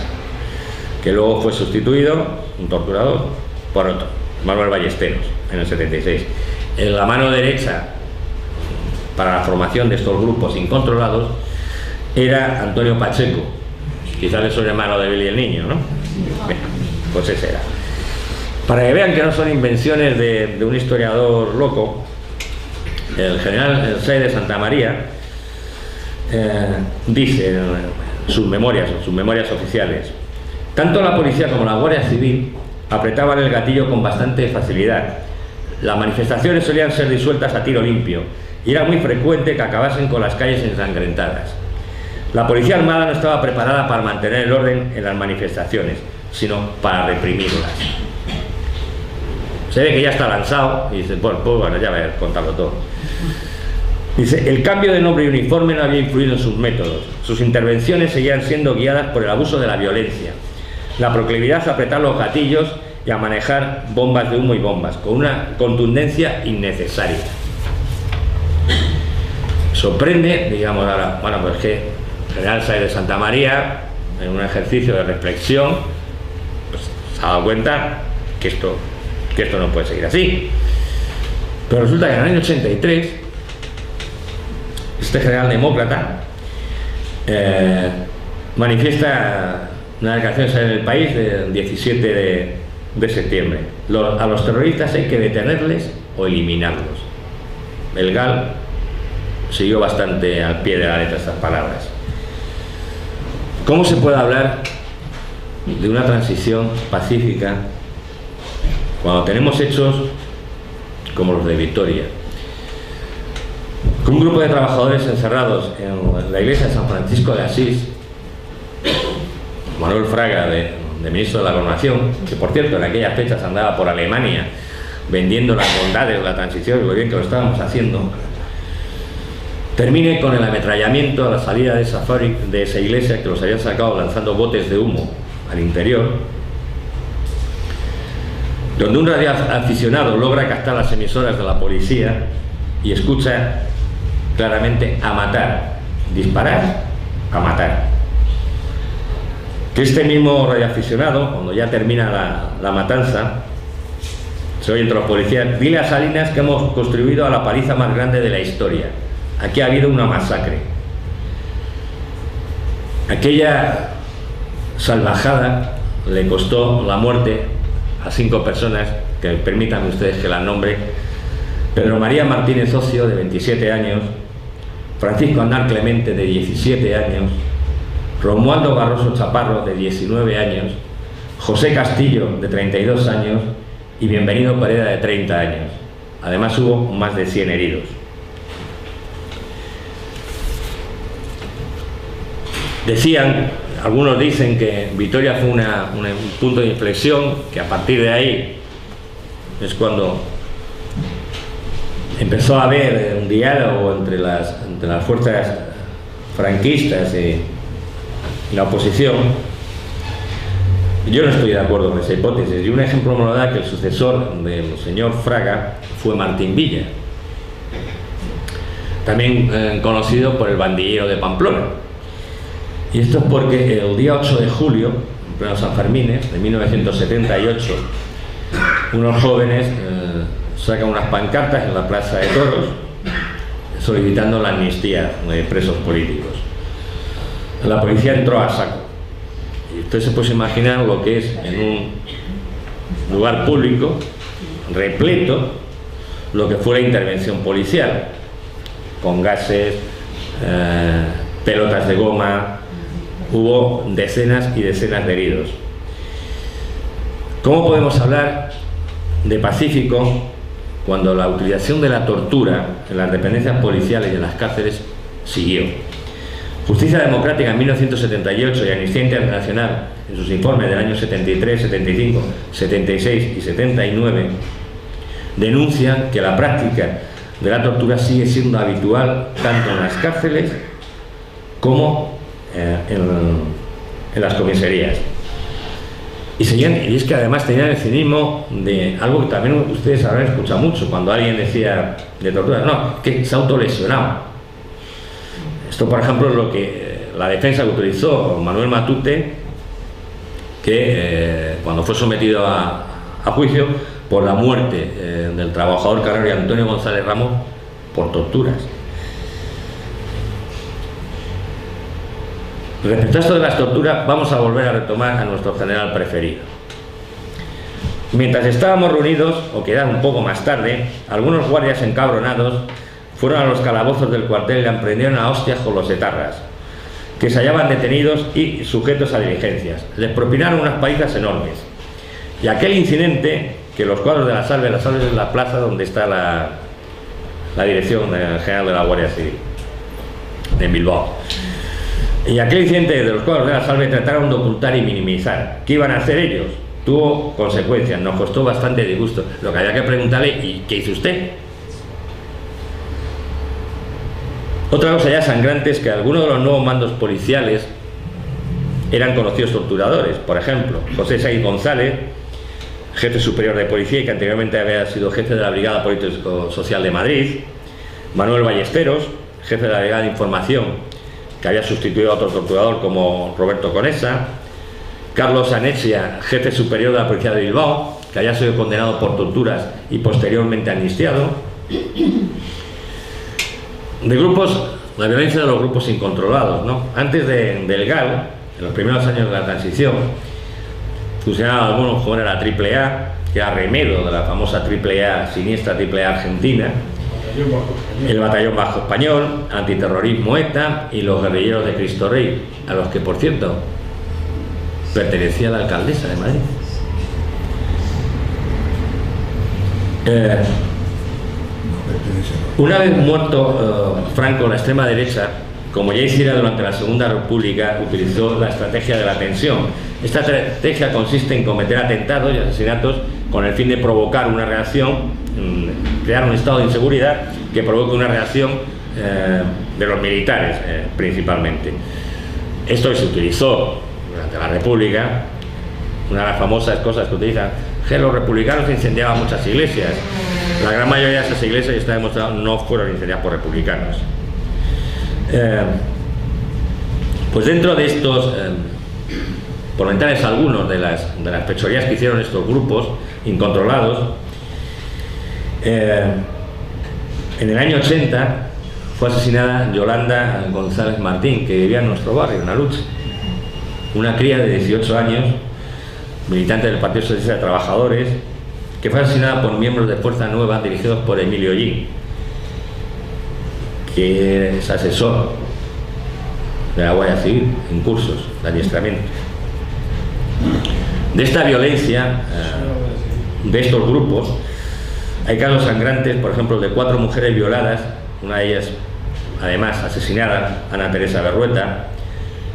S2: que luego fue sustituido, un torturador, por otro, Manuel Ballesteros, en el 76. En la mano derecha, para la formación de estos grupos incontrolados, era Antonio Pacheco, quizás le suene mano de Billy el Niño, ¿no? Bien, pues ese era. Para que vean que no son invenciones de un historiador loco, el general Sáenz de Santa María dice en sus memorias oficiales: tanto la policía como la Guardia Civil apretaban el gatillo con bastante facilidad. Las manifestaciones solían ser disueltas a tiro limpio y era muy frecuente que acabasen con las calles ensangrentadas. La policía armada no estaba preparada para mantener el orden en las manifestaciones, sino para reprimirlas. Se ve que ya está lanzado y dice, bueno, ya voy a contarlo todo. Dice, el cambio de nombre y uniforme no había influido en sus métodos. Sus intervenciones seguían siendo guiadas por el abuso de la violencia, la proclividad a apretar los gatillos y a manejar bombas de humo y bombas, con una contundencia innecesaria. Sorprende, digamos ahora, bueno, pues que el general Sáenz de Santa María, en un ejercicio de reflexión, pues, se ha dado cuenta que esto no puede seguir así. Pero resulta que en el año 83, este general demócrata manifiesta una declaración en El País del 17 de septiembre. A los terroristas hay que detenerles o eliminarlos. El GAL siguió bastante al pie de la letra estas palabras. ¿Cómo se puede hablar de una transición pacífica cuando tenemos hechos como los de Vitoria? Un grupo de trabajadores encerrados en la iglesia de San Francisco de Asís, Manuel Fraga, de ministro de la Gobernación, que por cierto en aquellas fechas andaba por Alemania vendiendo las bondades de la transición y lo bien que lo estábamos haciendo, termine con el ametrallamiento a la salida de esa iglesia, que los habían sacado lanzando botes de humo al interior, donde un radioaficionado logra captar las emisoras de la policía y escucha claramente a matar, disparar, a matar. Que este mismo radioaficionado, cuando ya termina la matanza, se oye entre los policías: dile a Salinas que hemos construido a la paliza más grande de la historia. Aquí ha habido una masacre. Aquella salvajada le costó la muerte a 5 personas, que permítanme ustedes que las nombre: Pedro María Martínez Ocio, de 27 años, Francisco Andar Clemente, de 17 años, Romualdo Barroso Chaparro, de 19 años, José Castillo, de 32 años, y Bienvenido Pereda, de 30 años. Además hubo más de 100 heridos. Decían, algunos dicen que Vitoria fue un punto de inflexión, que a partir de ahí es cuando empezó a haber un diálogo entre las fuerzas franquistas y la oposición. Yo no estoy de acuerdo con esa hipótesis, y un ejemplo me lo da que el sucesor del señor Fraga fue Martín Villa, también conocido por el bandillero de Pamplona. Y esto es porque el día 8 de julio, en pleno San Fermines de 1978, unos jóvenes sacan unas pancartas en la Plaza de Toros solicitando la amnistía de presos políticos. La policía entró a saco. Y usted se puede imaginar lo que es en un lugar público, repleto, lo que fue la intervención policial, con gases, pelotas de goma. Hubo decenas y decenas de heridos. ¿Cómo podemos hablar de pacífico cuando la utilización de la tortura en las dependencias policiales y en las cárceles siguió? Justicia Democrática en 1978 y Amnistía Internacional en sus informes del año 73, 75, 76 y 79 denuncian que la práctica de la tortura sigue siendo habitual tanto en las cárceles como en las comisarías. Y es que además tenían el cinismo de algo que también ustedes habrán escuchado mucho, cuando alguien decía de tortura, no, que se ha autolesionado. Esto, por ejemplo, es lo que la defensa que utilizó Manuel Matute, que cuando fue sometido a juicio por la muerte del trabajador canario Antonio González Ramos por torturas. Respecto a esto de las torturas, vamos a volver a retomar a nuestro general preferido. Mientras estábamos reunidos, o quedaba un poco más tarde, algunos guardias encabronados fueron a los calabozos del cuartel y le emprendieron a hostias con los etarras, que se hallaban detenidos y sujetos a diligencias. Les propinaron unas palizas enormes. Y aquel incidente, que los cuadros de la Salve es la plaza donde está la dirección general de la Guardia Civil, de Bilbao. Y aquel incidente de los cuadros de la Salve trataron de ocultar y minimizar. ¿Qué iban a hacer ellos? Tuvo consecuencias, nos costó bastante disgusto. Lo que había que preguntarle, ¿y qué hizo usted? Otra cosa ya sangrante es que algunos de los nuevos mandos policiales eran conocidos torturadores. Por ejemplo, José Saiz González, jefe superior de policía y que anteriormente había sido jefe de la Brigada Político-Social de Madrid; Manuel Ballesteros, jefe de la Brigada de Información, que había sustituido a otro torturador como Roberto Conesa; Carlos Anechia, jefe superior de la Policía de Bilbao, que había sido condenado por torturas y posteriormente amnistiado. De grupos, la violencia de los grupos incontrolados, ¿no? Antes del GAL, en los primeros años de la transición, fusionaban algunos con la AAA, que era remedio de la famosa AAA, siniestra AAA argentina, el Batallón Vasco Español, Antiterrorismo ETA y los guerrilleros de Cristo Rey, a los que, por cierto, pertenecía la alcaldesa de Madrid. Una vez muerto Franco, la extrema derecha, como ya hiciera durante la Segunda República, utilizó la estrategia de la tensión. Esta estrategia consiste en cometer atentados y asesinatos con el fin de provocar una reacción, crear un estado de inseguridad que provoque una reacción de los militares principalmente. Esto se utilizó durante la República. Una de las famosas cosas que utilizan, que los republicanos incendiaban muchas iglesias. La gran mayoría de esas iglesias, está demostrado, no fueron incendiadas por republicanos. Pues dentro de estos, por mencionarles algunos de las fechorías que hicieron estos grupos incontrolados, en el año 80 fue asesinada Yolanda González Martín, que vivía en nuestro barrio, en Aluche, una cría de 18 años, militante del Partido Socialista de Trabajadores, que fue asesinada por miembros de Fuerza Nueva dirigidos por Emilio Ollín, que es asesor de la Guardia Civil en cursos de adiestramiento. De esta violencia, de estos grupos, hay casos sangrantes, por ejemplo, de 4 mujeres violadas, una de ellas además asesinada, Ana Teresa Berrueta;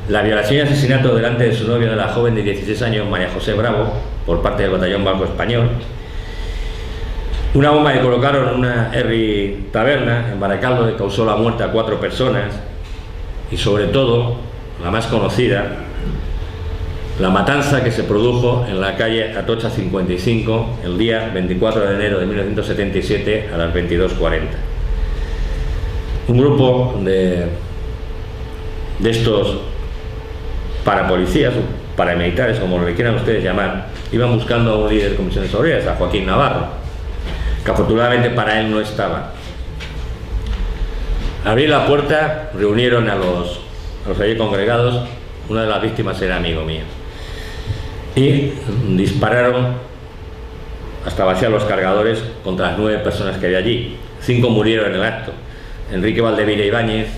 S2: la violación y asesinato delante de su novio de la joven de 16 años, María José Bravo, por parte del Batallón Vasco Español; una bomba que colocaron en una Herri taberna en Baracaldo que causó la muerte a 4 personas; y sobre todo, la más conocida, la matanza que se produjo en la calle Atocha 55 el día 24 de enero de 1977 a las 22:40. Un grupo de estos parapolicías, paramilitares, como le quieran ustedes llamar, iban buscando a un líder de comisiones obreras, a Joaquín Navarro, que afortunadamente para él no estaba. Abrí la puerta, reunieron a los allí congregados. Una de las víctimas era amigo mío, y dispararon hasta vaciar los cargadores contra las 9 personas que había allí. 5 murieron en el acto: Enrique Valdevilla Ibáñez,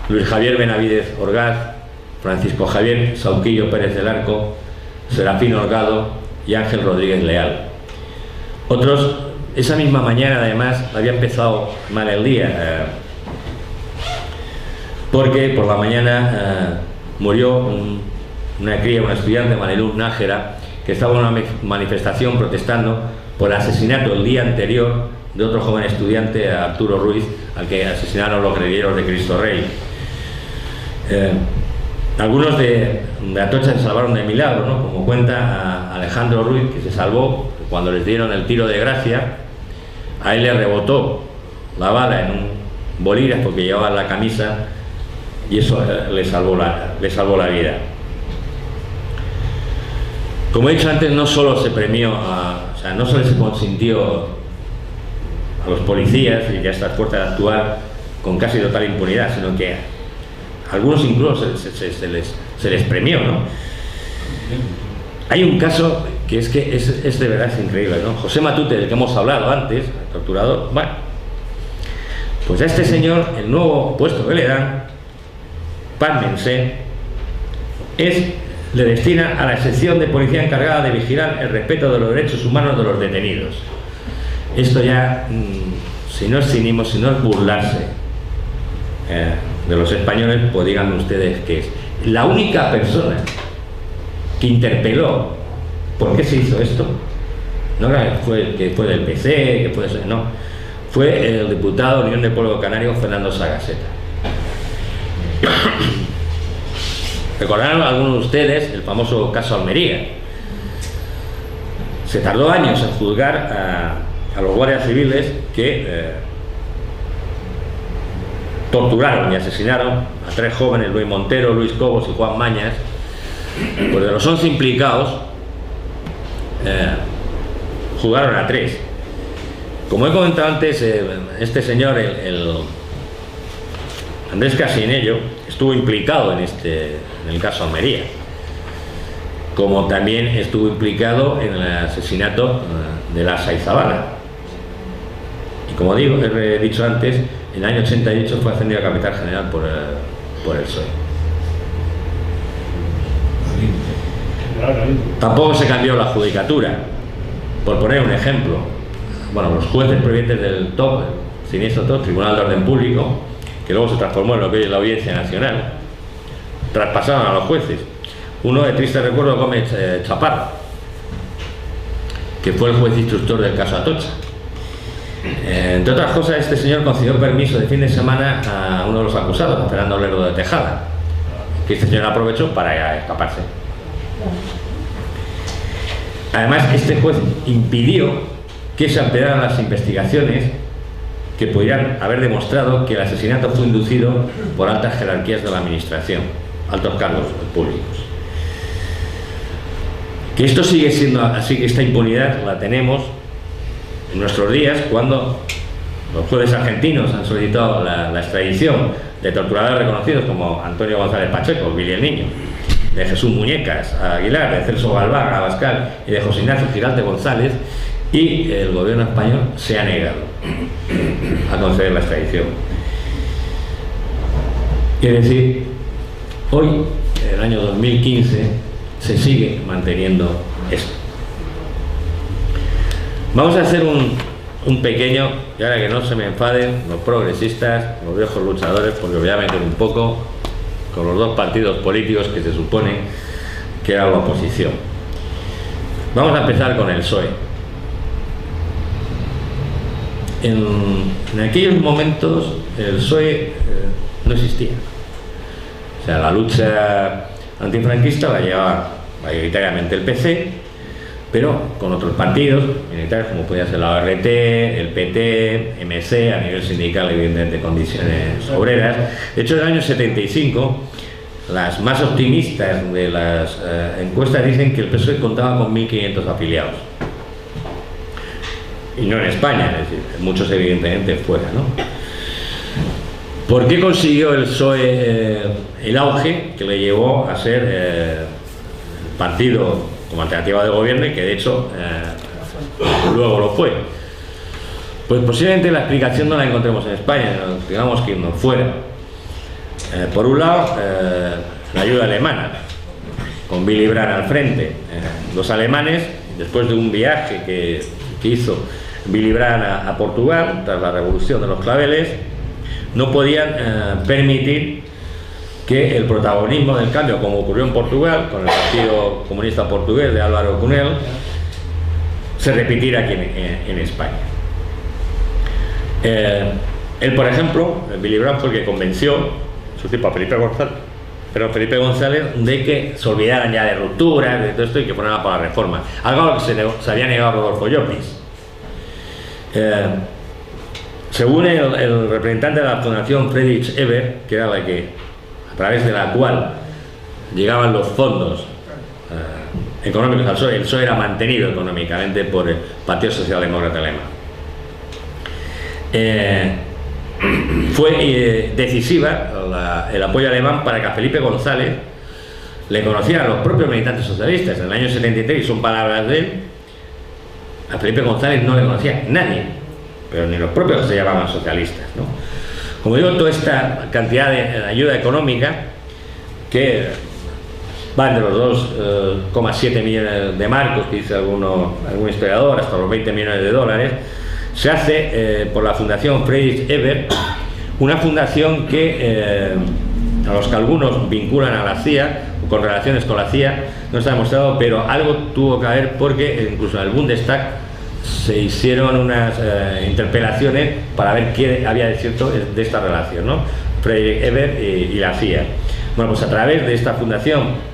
S2: Luis Javier Benavídez Orgaz, Francisco Javier Sauquillo Pérez del Arco, Serafín Holgado y Ángel Rodríguez Leal. Otros, esa misma mañana además, había empezado mal el día, porque por la mañana murió una cría, una estudiante, Mariluz Nájera, que estaba en una manifestación protestando por el asesinato el día anterior de otro joven estudiante, Arturo Ruiz, al que asesinaron los guerrilleros de Cristo Rey. Algunos de Atocha se salvaron de milagro, ¿no? Como cuenta Alejandro Ruiz, que se salvó cuando les dieron el tiro de gracia. A él le rebotó la bala en un bolígrafo porque llevaba la camisa y eso le salvó la vida. Como he dicho antes, no solo se premió, no solo se consintió a los policías y a estas fuerzas de actuar con casi total impunidad, sino que a algunos incluso se les premió, ¿no? Hay un caso que es de verdad increíble, ¿no? José Matute, del que hemos hablado antes, el torturador, bueno, pues a este señor, el nuevo puesto que le dan, pármense, le destina a la sección de policía encargada de vigilar el respeto de los derechos humanos de los detenidos. Esto ya, si no es cinismo, si no es burlarse de los españoles, pues díganme ustedes qué es. La única persona que interpeló por qué se hizo esto, no fue que fue del PC, que fue eso, no, fue el diputado de Unión del Pueblo Canario, Fernando Sagaseta. Recordarán algunos de ustedes el famoso caso Almería. Se tardó años en juzgar a los guardias civiles que torturaron y asesinaron a 3 jóvenes, Luis Montero, Luis Cobos y Juan Mañas. Pues de los 11 implicados, juzgaron a 3. Como he comentado antes, este señor, el Andrés Casinello, estuvo implicado en el caso Almería, como también estuvo implicado en el asesinato de Lasa y Zavala. Y como digo, he dicho antes, en el año 88 fue ascendido a capitán general por el PSOE. Tampoco se cambió la judicatura. Por poner un ejemplo, bueno, los jueces provientes del TOP, siniestro TOP, Tribunal de Orden Público, que luego se transformó en lo que hoy es la Audiencia Nacional, traspasaron a los jueces. Uno de triste recuerdo, Gómez Chaparro, que fue el juez instructor del caso Atocha. Entre otras cosas, este señor concedió permiso de fin de semana a uno de los acusados, a Fernando Lerdo de Tejada, que este señor aprovechó para escaparse. Además, este juez impidió que se ampliaran las investigaciones que pudieran haber demostrado que el asesinato fue inducido por altas jerarquías de la administración, altos cargos públicos. Que esto sigue siendo así, que esta impunidad la tenemos en nuestros días, cuando los jueces argentinos han solicitado la extradición de torturadores reconocidos como Antonio González Pacheco, Billy el Niño, de Jesús Muñecas Aguilar, de Celso Galván Abascal y de José Ignacio Giralde González, y el gobierno español se ha negado a conceder la extradición. Es decir, hoy, en el año 2015, se sigue manteniendo esto. Vamos a hacer un pequeño, y ahora que no se me enfaden los progresistas, los viejos luchadores, porque voy a meter un poco con los 2 partidos políticos que se supone que era la oposición. Vamos a empezar con el PSOE. En aquellos momentos el PSOE no existía. O sea, la lucha antifranquista la llevaba mayoritariamente el PC, pero con otros partidos militares como podía ser la ORT, el PT, MC, a nivel sindical, evidentemente condiciones obreras. De hecho, en el año 75, las más optimistas de las encuestas dicen que el PSOE contaba con 1.500 afiliados. Y no en España, es decir, muchos evidentemente fuera, ¿no? ¿Por qué consiguió el PSOE el auge que le llevó a ser partido como alternativa de gobierno y que de hecho luego lo fue? Pues posiblemente la explicación no la encontremos en España, digamos que irnos fuera. Por un lado, la ayuda alemana, con Willy Brandt al frente. Los alemanes, después de un viaje que hizo Willy Brandt a Portugal, tras la revolución de los claveles, no podían permitir que el protagonismo del cambio, como ocurrió en Portugal, con el Partido Comunista Portugués de Álvaro Cunel, se repitiera aquí en España. Él, por ejemplo, Willy Brandt fue el que convenció su tipo a Felipe González pero Felipe González, de que se olvidaran ya de rupturas, de todo esto, y que fueran para la reforma. Algo a lo que se había negado Rodolfo Llopis. Según el representante de la Fundación Friedrich Ebert, que era la que, a través de la cual llegaban los fondos económicos al PSOE, el PSOE era mantenido económicamente por el Partido Socialdemócrata Alemán. Fue decisiva el apoyo alemán para que a Felipe González le conocieran los propios militantes socialistas. En el año 73, y son palabras de él, a Felipe González no le conocía nadie, pero ni los propios que se llamaban socialistas, ¿no? Como digo, toda esta cantidad de ayuda económica, que va entre los 2,7 millones de marcos, que dice algún historiador, hasta los 20 millones de dólares, se hace por la Fundación Friedrich Ebert, una fundación que a los que algunos vinculan a la CIA, con relaciones con la CIA, no está demostrado, pero algo tuvo que haber, porque incluso en el Bundestag se hicieron unas interpelaciones para ver qué había de cierto de esta relación, ¿no? Friedrich Ebert y la CIA. Bueno, pues a través de esta fundación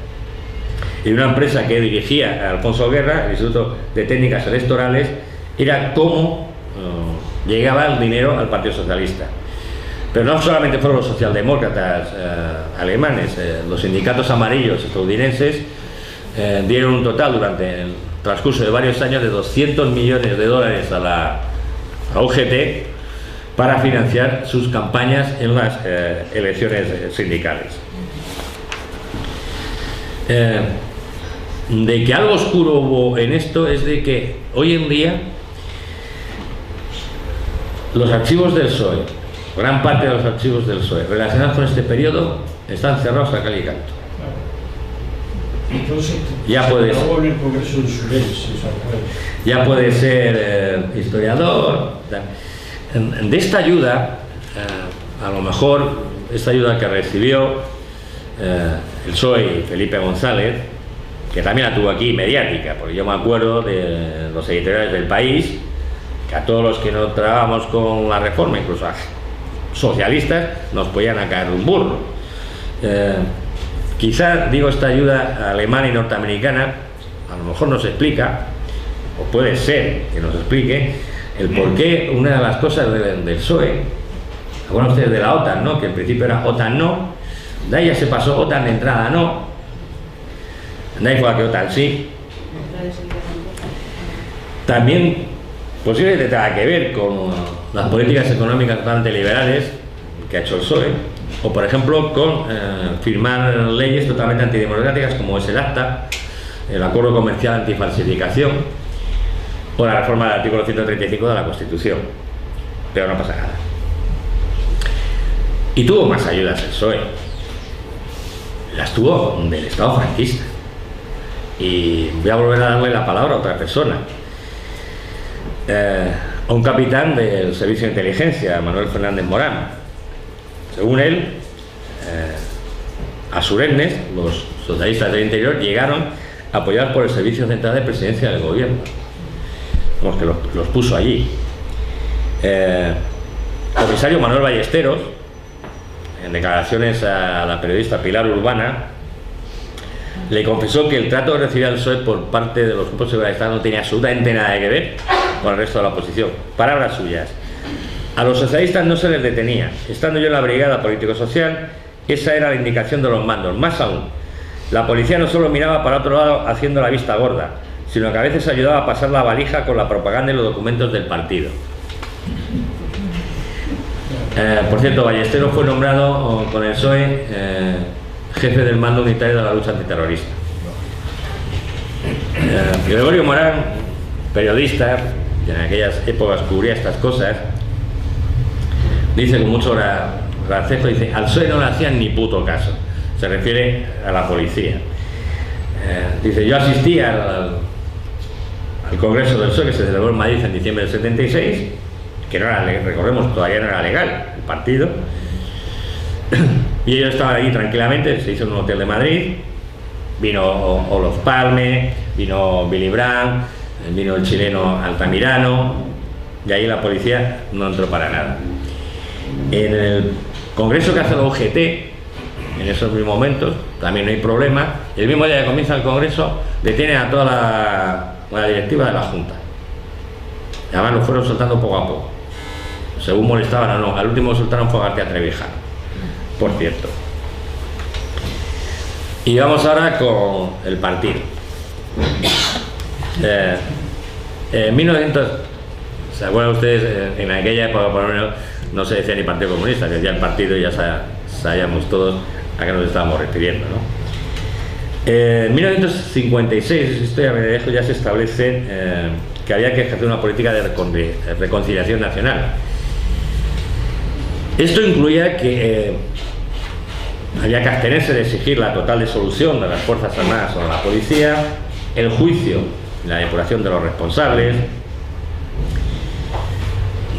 S2: y de una empresa que dirigía Alfonso Guerra, el Instituto de Técnicas Electorales, era cómo llegaba el dinero al Partido Socialista. Pero no solamente fueron los socialdemócratas alemanes, los sindicatos amarillos estadounidenses dieron un total durante el transcurso de varios años de 200 millones de dólares a la UGT para financiar sus campañas en las elecciones sindicales. De que algo oscuro hubo en esto es de que hoy en día los archivos del PSOE, gran parte de los archivos del PSOE relacionados con este periodo, están cerrados a cal y canto. Ya puede ser historiador. De esta ayuda, a lo mejor esta ayuda que recibió el PSOE y Felipe González, que también la tuvo aquí mediática, porque yo me acuerdo de los editoriales del País, que a todos los que no tragábamos con la reforma, incluso a socialistas, nos podían a caer de un burro. Quizás, digo, esta ayuda alemana y norteamericana a lo mejor nos explica, o puede ser que nos explique, el por qué una de las cosas del PSOE, acuerdan ustedes de la OTAN, ¿no? Que en principio era OTAN no, de ahí ya se pasó OTAN de entrada no, de ahí fue a que OTAN sí. También posiblemente tenga que ver con las políticas económicas bastante liberales que ha hecho el PSOE, o por ejemplo con firmar leyes totalmente antidemocráticas como es el ACTA, el Acuerdo Comercial Antifalsificación, o la reforma del artículo 135 de la Constitución. Pero no pasa nada. Y tuvo más ayudas el PSOE. Las tuvo del Estado franquista. Y voy a volver a darle la palabra a otra persona. A un capitán del Servicio de Inteligencia, Manuel Fernández Morán. Según él, a Suresnes, los socialistas del interior llegaron a apoyar por el Servicio Central de Presidencia del Gobierno. Como que los puso allí. El comisario Manuel Ballesteros, en declaraciones a la periodista Pilar Urbana, le confesó que el trato que recibía el PSOE por parte de los grupos de seguridad del Estado no tenía absolutamente nada que ver con el resto de la oposición. Palabras suyas: a los socialistas no se les detenía. Estando yo en la brigada político-social, esa era la indicación de los mandos. Más aún, la policía no solo miraba para otro lado haciendo la vista gorda, sino que a veces ayudaba a pasar la valija con la propaganda y los documentos del partido. Por cierto, Ballesteros fue nombrado con el PSOE jefe del mando unitario de la lucha antiterrorista. Gregorio Morán, periodista, que en aquellas épocas cubría estas cosas, dice con mucho gracejo, dice: al PSOE no le hacían ni puto caso. Se refiere a la policía. Dice: yo asistí al Congreso del PSOE que se celebró en Madrid en diciembre del 76, que no era, recordemos, todavía no era legal el partido, y ellos estaban allí tranquilamente. Se hizo en un hotel de Madrid, vino Olof Palme, vino Willy Brandt, vino el chileno Altamirano, y ahí la policía no entró para nada. En el congreso que hace la UGT, en esos mismos momentos, también no hay problema. El mismo día que comienza el Congreso, detienen a toda la directiva de la Junta. Y además lo fueron soltando poco a poco, según molestaban o no. Al último soltaron fue a García Trevijano, por cierto. Y vamos ahora con el partido. En 1900, ¿se acuerdan ustedes? En aquella época, por lo menos, no se decía ni Partido Comunista, se decía el partido y ya sabíamos todos a qué nos estábamos refiriendo, ¿no? En 1956, esto ya me dejo, ya se establece que había que ejercer una política de reconciliación nacional. Esto incluía que había que abstenerse de exigir la total disolución de las Fuerzas Armadas o de la policía, el juicio y la depuración de los responsables.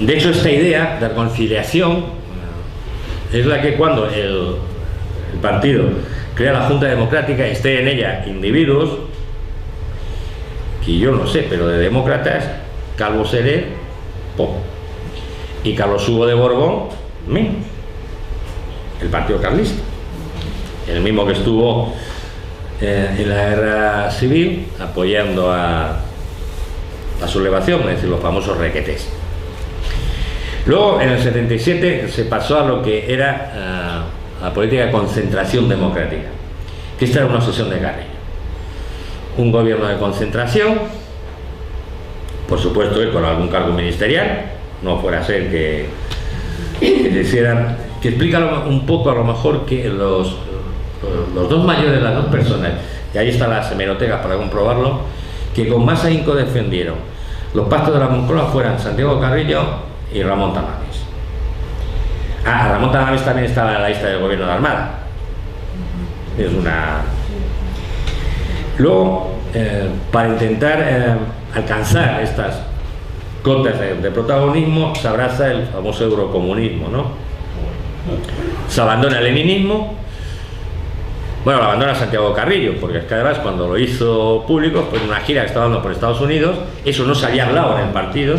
S2: De hecho, esta idea de reconciliación es la que cuando el partido crea la Junta Democrática, esté en ella individuos, que yo no sé, pero de demócratas, Calvo Sere, poco. Y Carlos Hugo de Borbón, menos. El Partido Carlista. El mismo que estuvo en la guerra civil apoyando a sublevación, es decir, los famosos requetés. Luego, en el 77, se pasó a lo que era la política de concentración democrática, que esta era una obsesión de Carrillo. Un gobierno de concentración, por supuesto, con algún cargo ministerial, no fuera a ser que hicieran, que explica un poco a lo mejor que los dos mayores de las dos personas, y ahí están las hemerotecas para comprobarlo, que con más ahínco defendieron los pactos de la Moncloa fueran Santiago Carrillo y Ramón Tamames. Ramón Tamames también estaba en la lista del gobierno de Armada. Es una... Luego, para intentar alcanzar estas cotas de protagonismo, se abraza el famoso eurocomunismo, ¿no? Se abandona el leninismo. Bueno, lo abandona Santiago Carrillo, porque es que además cuando lo hizo público, pues una gira que estaba dando por Estados Unidos, eso no se había hablado en el partido,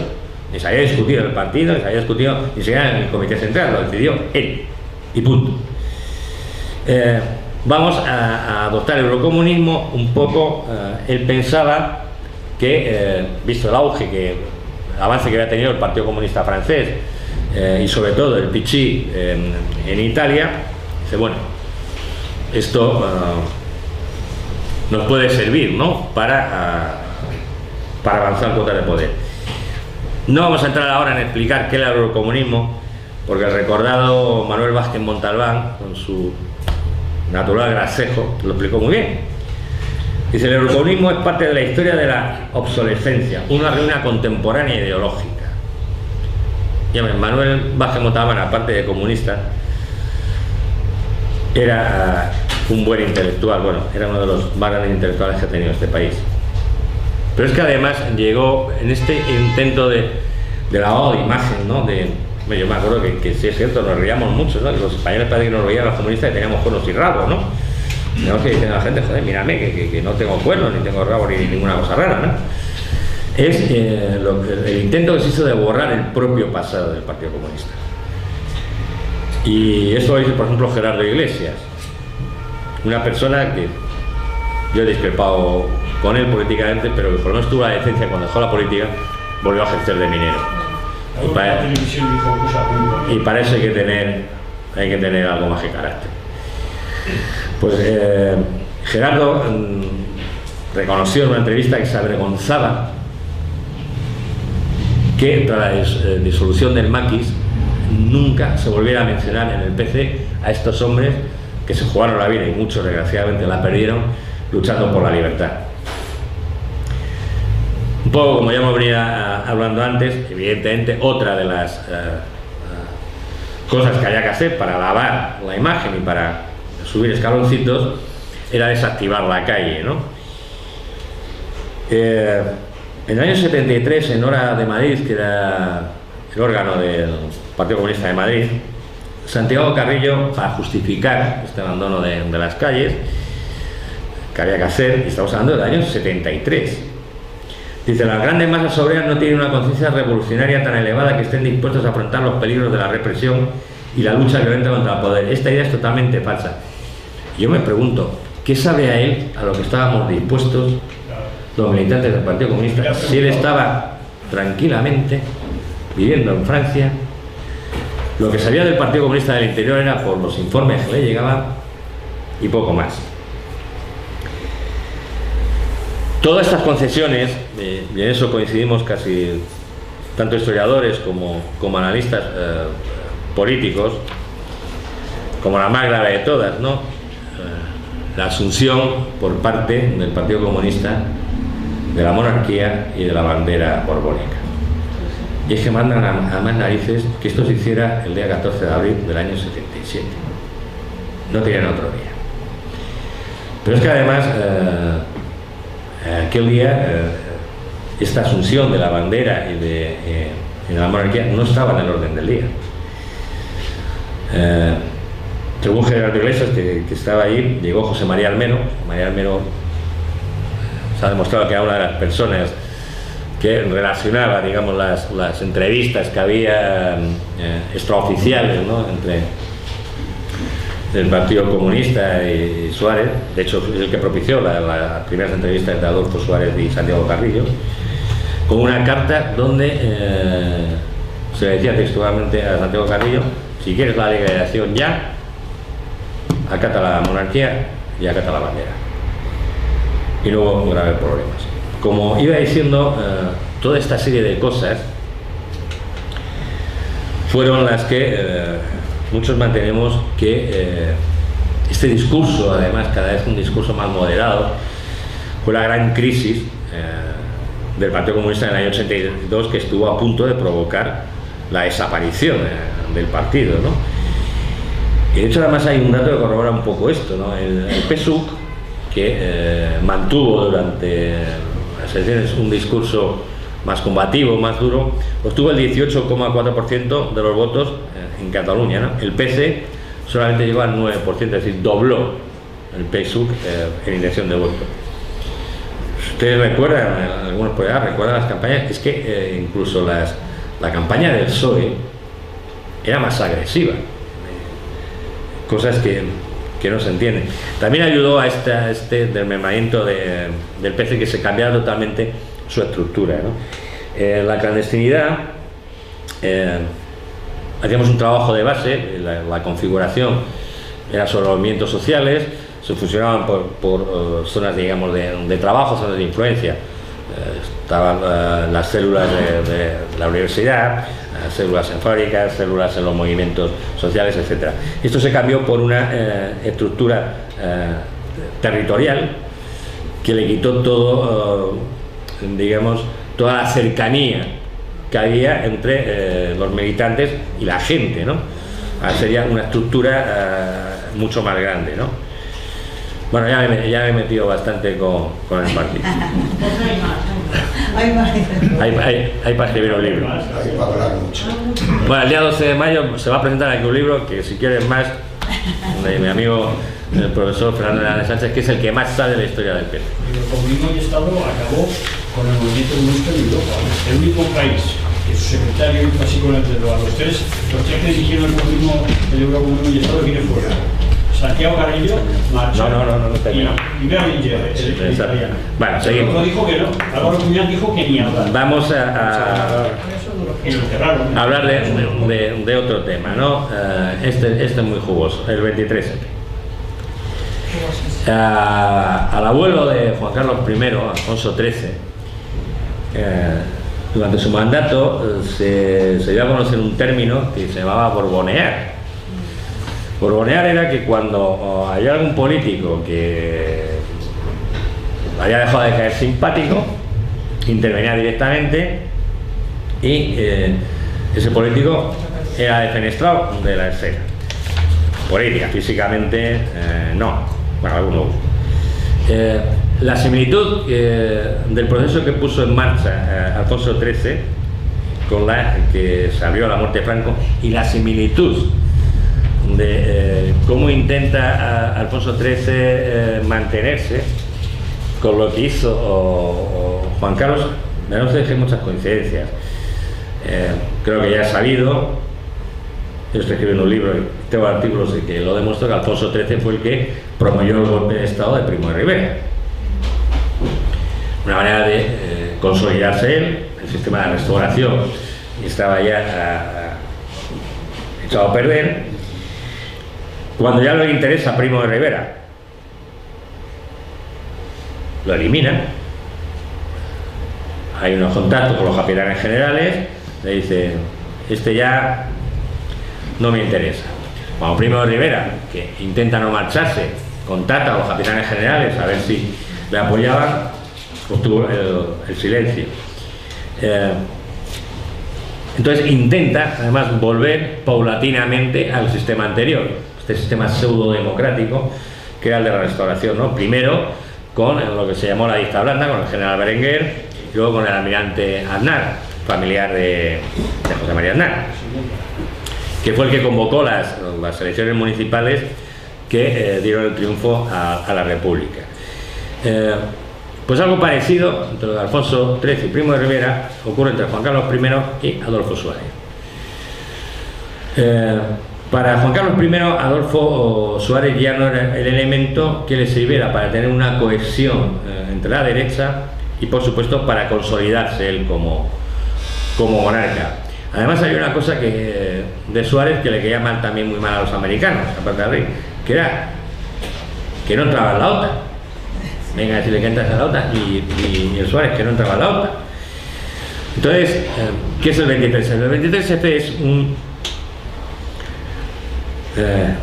S2: ni se había discutido en el partido, ni se había discutido ni siquiera en el Comité Central, lo decidió él, y punto. Vamos a adoptar el eurocomunismo un poco. Él pensaba que, visto el auge, el avance que había tenido el Partido Comunista francés, y sobre todo el Vichy en Italia, dice, bueno, esto nos puede servir, ¿no?, para avanzar cuotas de poder. No vamos a entrar ahora en explicar qué era el eurocomunismo, porque el recordado Manuel Vázquez Montalbán, con su natural gracejo, lo explicó muy bien. Dice, el eurocomunismo es parte de la historia de la obsolescencia, una ruina contemporánea ideológica. Y Manuel Vázquez Montalbán, aparte de comunista, era un buen intelectual, bueno, era uno de los más grandes intelectuales que ha tenido este país. Pero es que además llegó en este intento de lavado de imagen, ¿no? Yo me acuerdo que sí es cierto, nos reíamos mucho, ¿no? Que los españoles parecían que nos reían a los comunistas y teníamos cuernos y rabos, ¿no? Tenemos que decir a la gente, joder, mírame, que no tengo cuernos, ni tengo rabos, ni ninguna cosa rara, ¿no? Es el intento que se hizo de borrar el propio pasado del Partido Comunista. Y eso lo dice, por ejemplo, Gerardo Iglesias, una persona que yo he discrepado con él políticamente, pero que por lo menos tuvo la decencia, cuando dejó la política, volvió a ejercer de minero. Y para eso hay que tener algo más que carácter. Pues Gerardo reconoció en una entrevista que se avergonzaba que tras la disolución del maquis nunca se volviera a mencionar en el PC a estos hombres que se jugaron la vida, y muchos desgraciadamente la perdieron luchando por la libertad. Un poco como ya hemos venido hablando antes, evidentemente otra de las cosas que había que hacer para lavar la imagen y para subir escaloncitos era desactivar la calle, ¿no? En el año 73, en Hora de Madrid, que era el órgano del Partido Comunista de Madrid, Santiago Carrillo, para justificar este abandono de las calles que había que hacer, y estamos hablando del año 73, dice, las grandes masas obreras no tienen una conciencia revolucionaria tan elevada que estén dispuestos a afrontar los peligros de la represión y la lucha violenta contra el poder. Esta idea es totalmente falsa. Yo me pregunto, ¿qué sabe a él a lo que estábamos dispuestos los militantes del Partido Comunista si él estaba tranquilamente viviendo en Francia? Lo que sabía del Partido Comunista del Interior era por los informes que le llegaban y poco más. Todas estas concesiones, y en eso coincidimos casi tanto historiadores como analistas políticos, como la más grave de todas, ¿no? La asunción por parte del Partido Comunista de la monarquía y de la bandera borbónica. Y es que mandan a más narices que esto se hiciera el día 14 de abril del año 77. No tenían otro día. Pero es que además, aquel día, esta asunción de la bandera y de la monarquía no estaba en el orden del día. Según Gerardo Iglesias, que estaba ahí, llegó José María Almeno. María Almeno se ha demostrado que era una de las personas que relacionaba, digamos, las entrevistas que había extraoficiales, ¿no?, entre el Partido Comunista y Suárez. De hecho, es el que propició las primeras entrevistas de Adolfo Suárez y Santiago Carrillo, con una carta donde se le decía textualmente a Santiago Carrillo: si quieres la legalización ya, acata la monarquía y acata la bandera. Y no hubo graves problemas. Como iba diciendo, toda esta serie de cosas fueron las que muchos mantenemos que este discurso, además cada vez un discurso más moderado, fue la gran crisis del Partido Comunista en el año 82, que estuvo a punto de provocar la desaparición del partido, ¿no? Y de hecho además hay un dato que corrobora un poco esto, ¿no? El PSUC, que mantuvo durante las elecciones un discurso más combativo, más duro, obtuvo el 18,4% de los votos en Cataluña, ¿no? El PC solamente llegó al 9%, es decir, dobló el PSUC en intención de voto. Ustedes recuerdan, algunos por allá recuerdan las campañas, es que incluso la campaña del PSOE era más agresiva, cosas que no se entienden. También ayudó a este desmembramiento del PC, que se cambiara totalmente su estructura, ¿no? La clandestinidad, hacíamos un trabajo de base, la configuración era sobre los movimientos sociales, se fusionaban por zonas, digamos, de trabajo, zonas de influencia. Estaban las células de la universidad, células en fábricas, células en los movimientos sociales, etc. Esto se cambió por una estructura territorial que le quitó todo, digamos, toda la cercanía que había entre los militantes y la gente, ¿no? Ahora sería una estructura mucho más grande, ¿no? Bueno, ya me he metido bastante con el partido. Hay para escribir un libro.
S4: Hay para hablar mucho.
S2: Bueno, el día 12 de mayo se va a presentar aquí un libro que, si quieres más, de mi amigo el profesor Fernando Hernández Sánchez, que es el que más sabe de la historia del PP.
S5: El comunismo y Estado acabó con el movimiento comunista en Europa. El único país que su secretario, así con los tres que dirigieron el comunismo, el eurocomunismo y Estado, viene fuera. Santiago Carrillo marchó.
S2: No terminó.
S5: Y Berlinger, el italiano.
S2: Bueno, seguimos.
S5: Otro dijo que no. Álvaro Cuñán dijo que ni hablar.
S2: Vamos a hablar de otro tema, ¿no? Este es muy jugoso, el 23F. Al abuelo de Juan Carlos I, Alfonso XIII, durante su mandato se dio a conocer un término que se llamaba borbonear. Borbonear era que cuando había algún político que había dejado de caer simpático, intervenía directamente y ese político era defenestrado de la escena política. Físicamente no, bueno, algunos. La similitud del proceso que puso en marcha Alfonso XIII con la que se abrió la muerte de Franco, y la similitud de cómo intenta Alfonso XIII mantenerse con lo que hizo Juan Carlos, no se dejen muchas coincidencias. Creo que ya es sabido Yo estoy escribiendo un libro y tengo artículos que lo demuestro, que Alfonso XIII fue el que promovió el golpe de Estado de Primo de Rivera. Una manera de consolidarse él, el sistema de restauración estaba ya echado a perder. Cuando ya no le interesa a Primo de Rivera, lo elimina. Hay unos contactos con los capitanes generales, le dice, este ya no me interesa. Cuando Primo de Rivera, que intenta no marcharse, contacta a los capitanes generales a ver si le apoyaban, obtuvo el silencio. Entonces intenta además volver paulatinamente al sistema anterior, este sistema pseudo-democrático que era el de la restauración, ¿no? Primero con lo que se llamó la lista blanda, con el general Berenguer, y luego con el almirante Aznar, familiar de José María Aznar, que fue el que convocó las elecciones municipales que dieron el triunfo a la República. Pues algo parecido entre Alfonso XIII y Primo de Rivera ocurre entre Juan Carlos I y Adolfo Suárez. Para Juan Carlos I, Adolfo Suárez ya no era el elemento que le sirviera para tener una cohesión entre la derecha y, por supuesto, para consolidarse él como monarca. Además hay una cosa de Suárez que le caía mal, también muy mal a los americanos, aparte del rey, que era que no entraba en la OTAN. Venga a decirle que entras a la OTAN y el Suárez que no entraba en la OTAN. Entonces, ¿qué es el 23F? El 23F es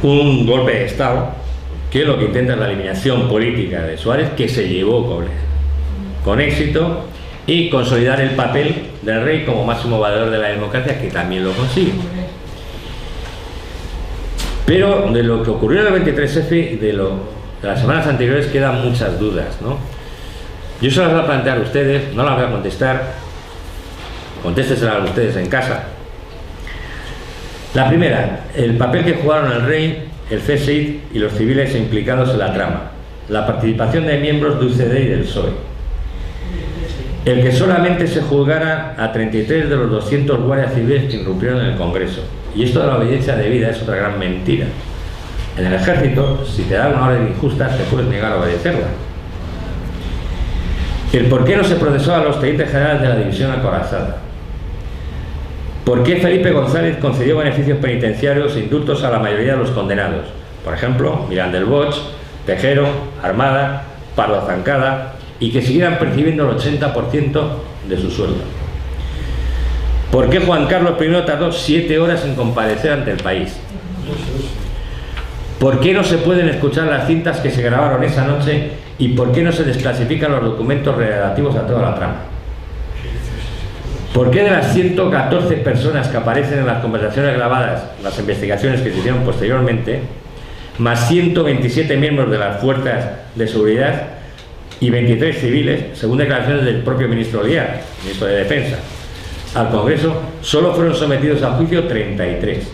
S2: un golpe de Estado que lo que intenta es la eliminación política de Suárez, que se llevó con éxito, y consolidar el papel del rey como máximo valedor de la democracia, que también lo consigue. Pero de lo que ocurrió en el 23F, de las semanas anteriores, quedan muchas dudas, ¿no? Yo se las voy a plantear a ustedes, no las voy a contestar, contésteselas a ustedes en casa. La primera, el papel que jugaron el rey, el CSIC y los civiles implicados en la trama, la participación de miembros de UCD y del PSOE, el que solamente se juzgara a 33 de los 200 guardias civiles que irrumpieron en el Congreso. Y esto de la obediencia debida es otra gran mentira. En el ejército, si te dan una orden injusta, te puedes negar a obedecerla. El por qué no se procesó a los tenientes generales de la división acorazada. ¿Por qué Felipe González concedió beneficios penitenciarios e indultos a la mayoría de los condenados? Por ejemplo, Miranda del Bosch, Tejero, Armada, Pardo Zancada, y que siguieran percibiendo el 80% de su sueldo. ¿Por qué Juan Carlos I tardó 7 horas en comparecer ante el país? ¿Por qué no se pueden escuchar las cintas que se grabaron esa noche y por qué no se desclasifican los documentos relativos a toda la trama? ¿Por qué de las 114 personas que aparecen en las conversaciones grabadas, las investigaciones que se hicieron posteriormente, más 127 miembros de las fuerzas de seguridad y 23 civiles, según declaraciones del propio ministro Oliar, ministro de Defensa, al Congreso, solo fueron sometidos a juicio 33?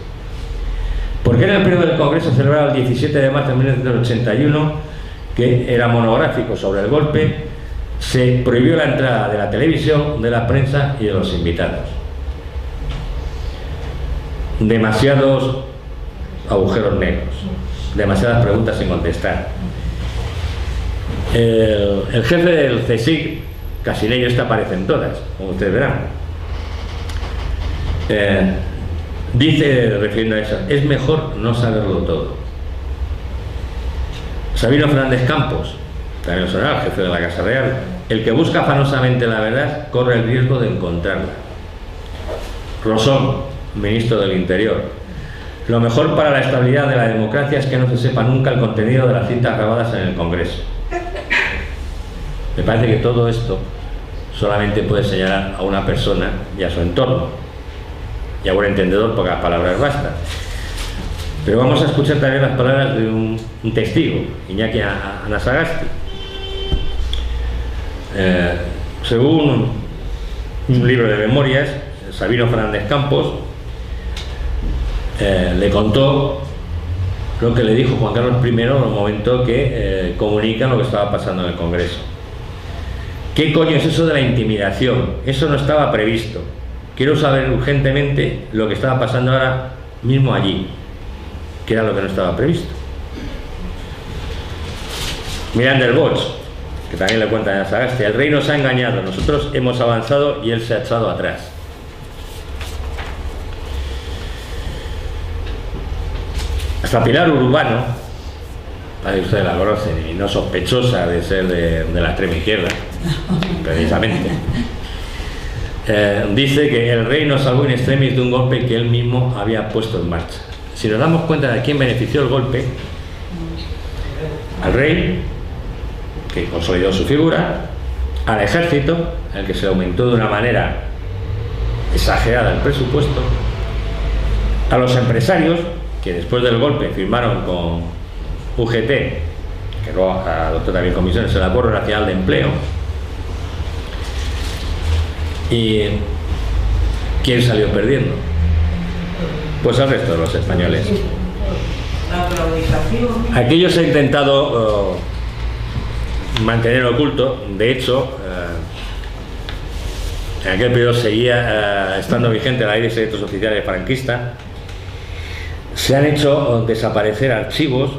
S2: ¿Por qué en el periodo del Congreso celebrado el 17 de marzo de 1981, que era monográfico sobre el golpe, se prohibió la entrada de la televisión, de la prensa y de los invitados? Demasiados agujeros negros, demasiadas preguntas sin contestar. El jefe del CSIC, Casinello, aparecen todas, como ustedes verán. Dice, refiriendo a eso, es mejor no saberlo todo. Sabino Fernández Campos, también sonará, el jefe de la Casa Real, el que busca afanosamente la verdad corre el riesgo de encontrarla. Rosón, ministro del Interior, lo mejor para la estabilidad de la democracia es que no se sepa nunca el contenido de las cintas grabadas en el Congreso. Me parece que todo esto solamente puede señalar a una persona y a su entorno, y a buen entendedor pocas palabras bastan. Pero vamos a escuchar también las palabras de un testigo, Iñaki Anasagasti. Según un libro de memorias, Sabino Fernández Campos le contó lo que le dijo Juan Carlos I en el momento que comunican lo que estaba pasando en el Congreso. ¿Qué coño es eso de la intimidación? Eso no estaba previsto. Quiero saber urgentemente lo que estaba pasando ahora mismo allí, que era lo que no estaba previsto. Miranda el Bosch, que también le cuentan a Sagasti: el rey nos ha engañado, nosotros hemos avanzado y él se ha echado atrás. Hasta Pilar Urbano, ahí ustedes la conocen, y no sospechosa de ser de la extrema izquierda, precisamente, dice que el rey nos salvó in extremis de un golpe que él mismo había puesto en marcha. Si nos damos cuenta de quién benefició el golpe, al rey, que consolidó su figura, al ejército, el que se aumentó de una manera exagerada el presupuesto, a los empresarios, que después del golpe firmaron con UGT, que luego adoptó también comisiones, el Acuerdo Nacional de Empleo. ¿Y quién salió perdiendo? Pues el resto de los españoles. Aquello se ha intentado mantener oculto. De hecho, en aquel periodo seguía estando vigente la ley de secretos oficiales franquista. Se han hecho desaparecer archivos,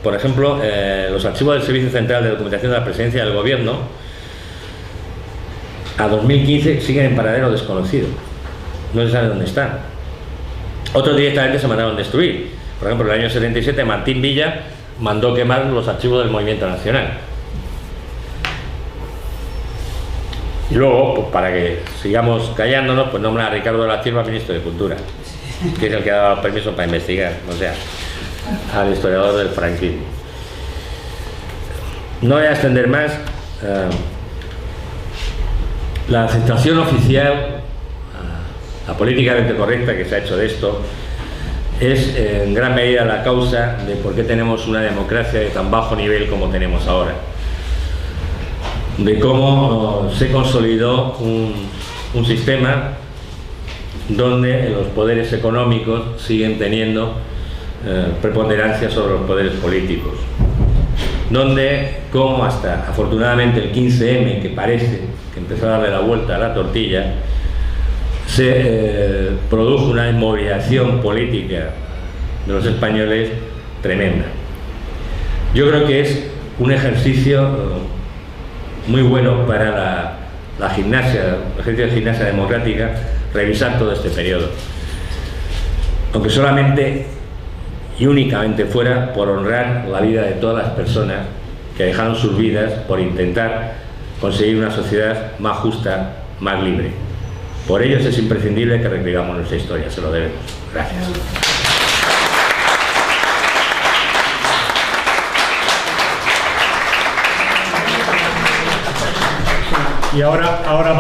S2: por ejemplo, los archivos del Servicio Central de Documentación de la Presidencia del Gobierno, a 2015 siguen en paradero desconocido, no se sabe dónde están. Otros directamente se mandaron destruir. Por ejemplo, en el año 77 Martín Villa mandó quemar los archivos del Movimiento Nacional. Y luego, pues, para que sigamos callándonos, pues nombra a Ricardo de la Cierva ministro de Cultura, que es el que ha dado permiso para investigar, o sea, al historiador del franquismo. No voy a extender más. La aceptación oficial, la políticamente correcta que se ha hecho de esto, es en gran medida la causa de por qué tenemos una democracia de tan bajo nivel como tenemos ahora, de cómo se consolidó un sistema donde los poderes económicos siguen teniendo preponderancia sobre los poderes políticos, donde, como hasta afortunadamente el 15M, que parece que empezó a darle la vuelta a la tortilla, se produjo una inmovilización política de los españoles tremenda. Yo creo que es un ejercicio muy bueno para la gimnasia, el ejercicio de gimnasia democrática, revisar todo este periodo, aunque solamente y únicamente fuera por honrar la vida de todas las personas que dejaron sus vidas por intentar conseguir una sociedad más justa, más libre. Por ello es imprescindible que reescribamos nuestra historia, se lo debemos. Gracias.
S1: Y ahora vamos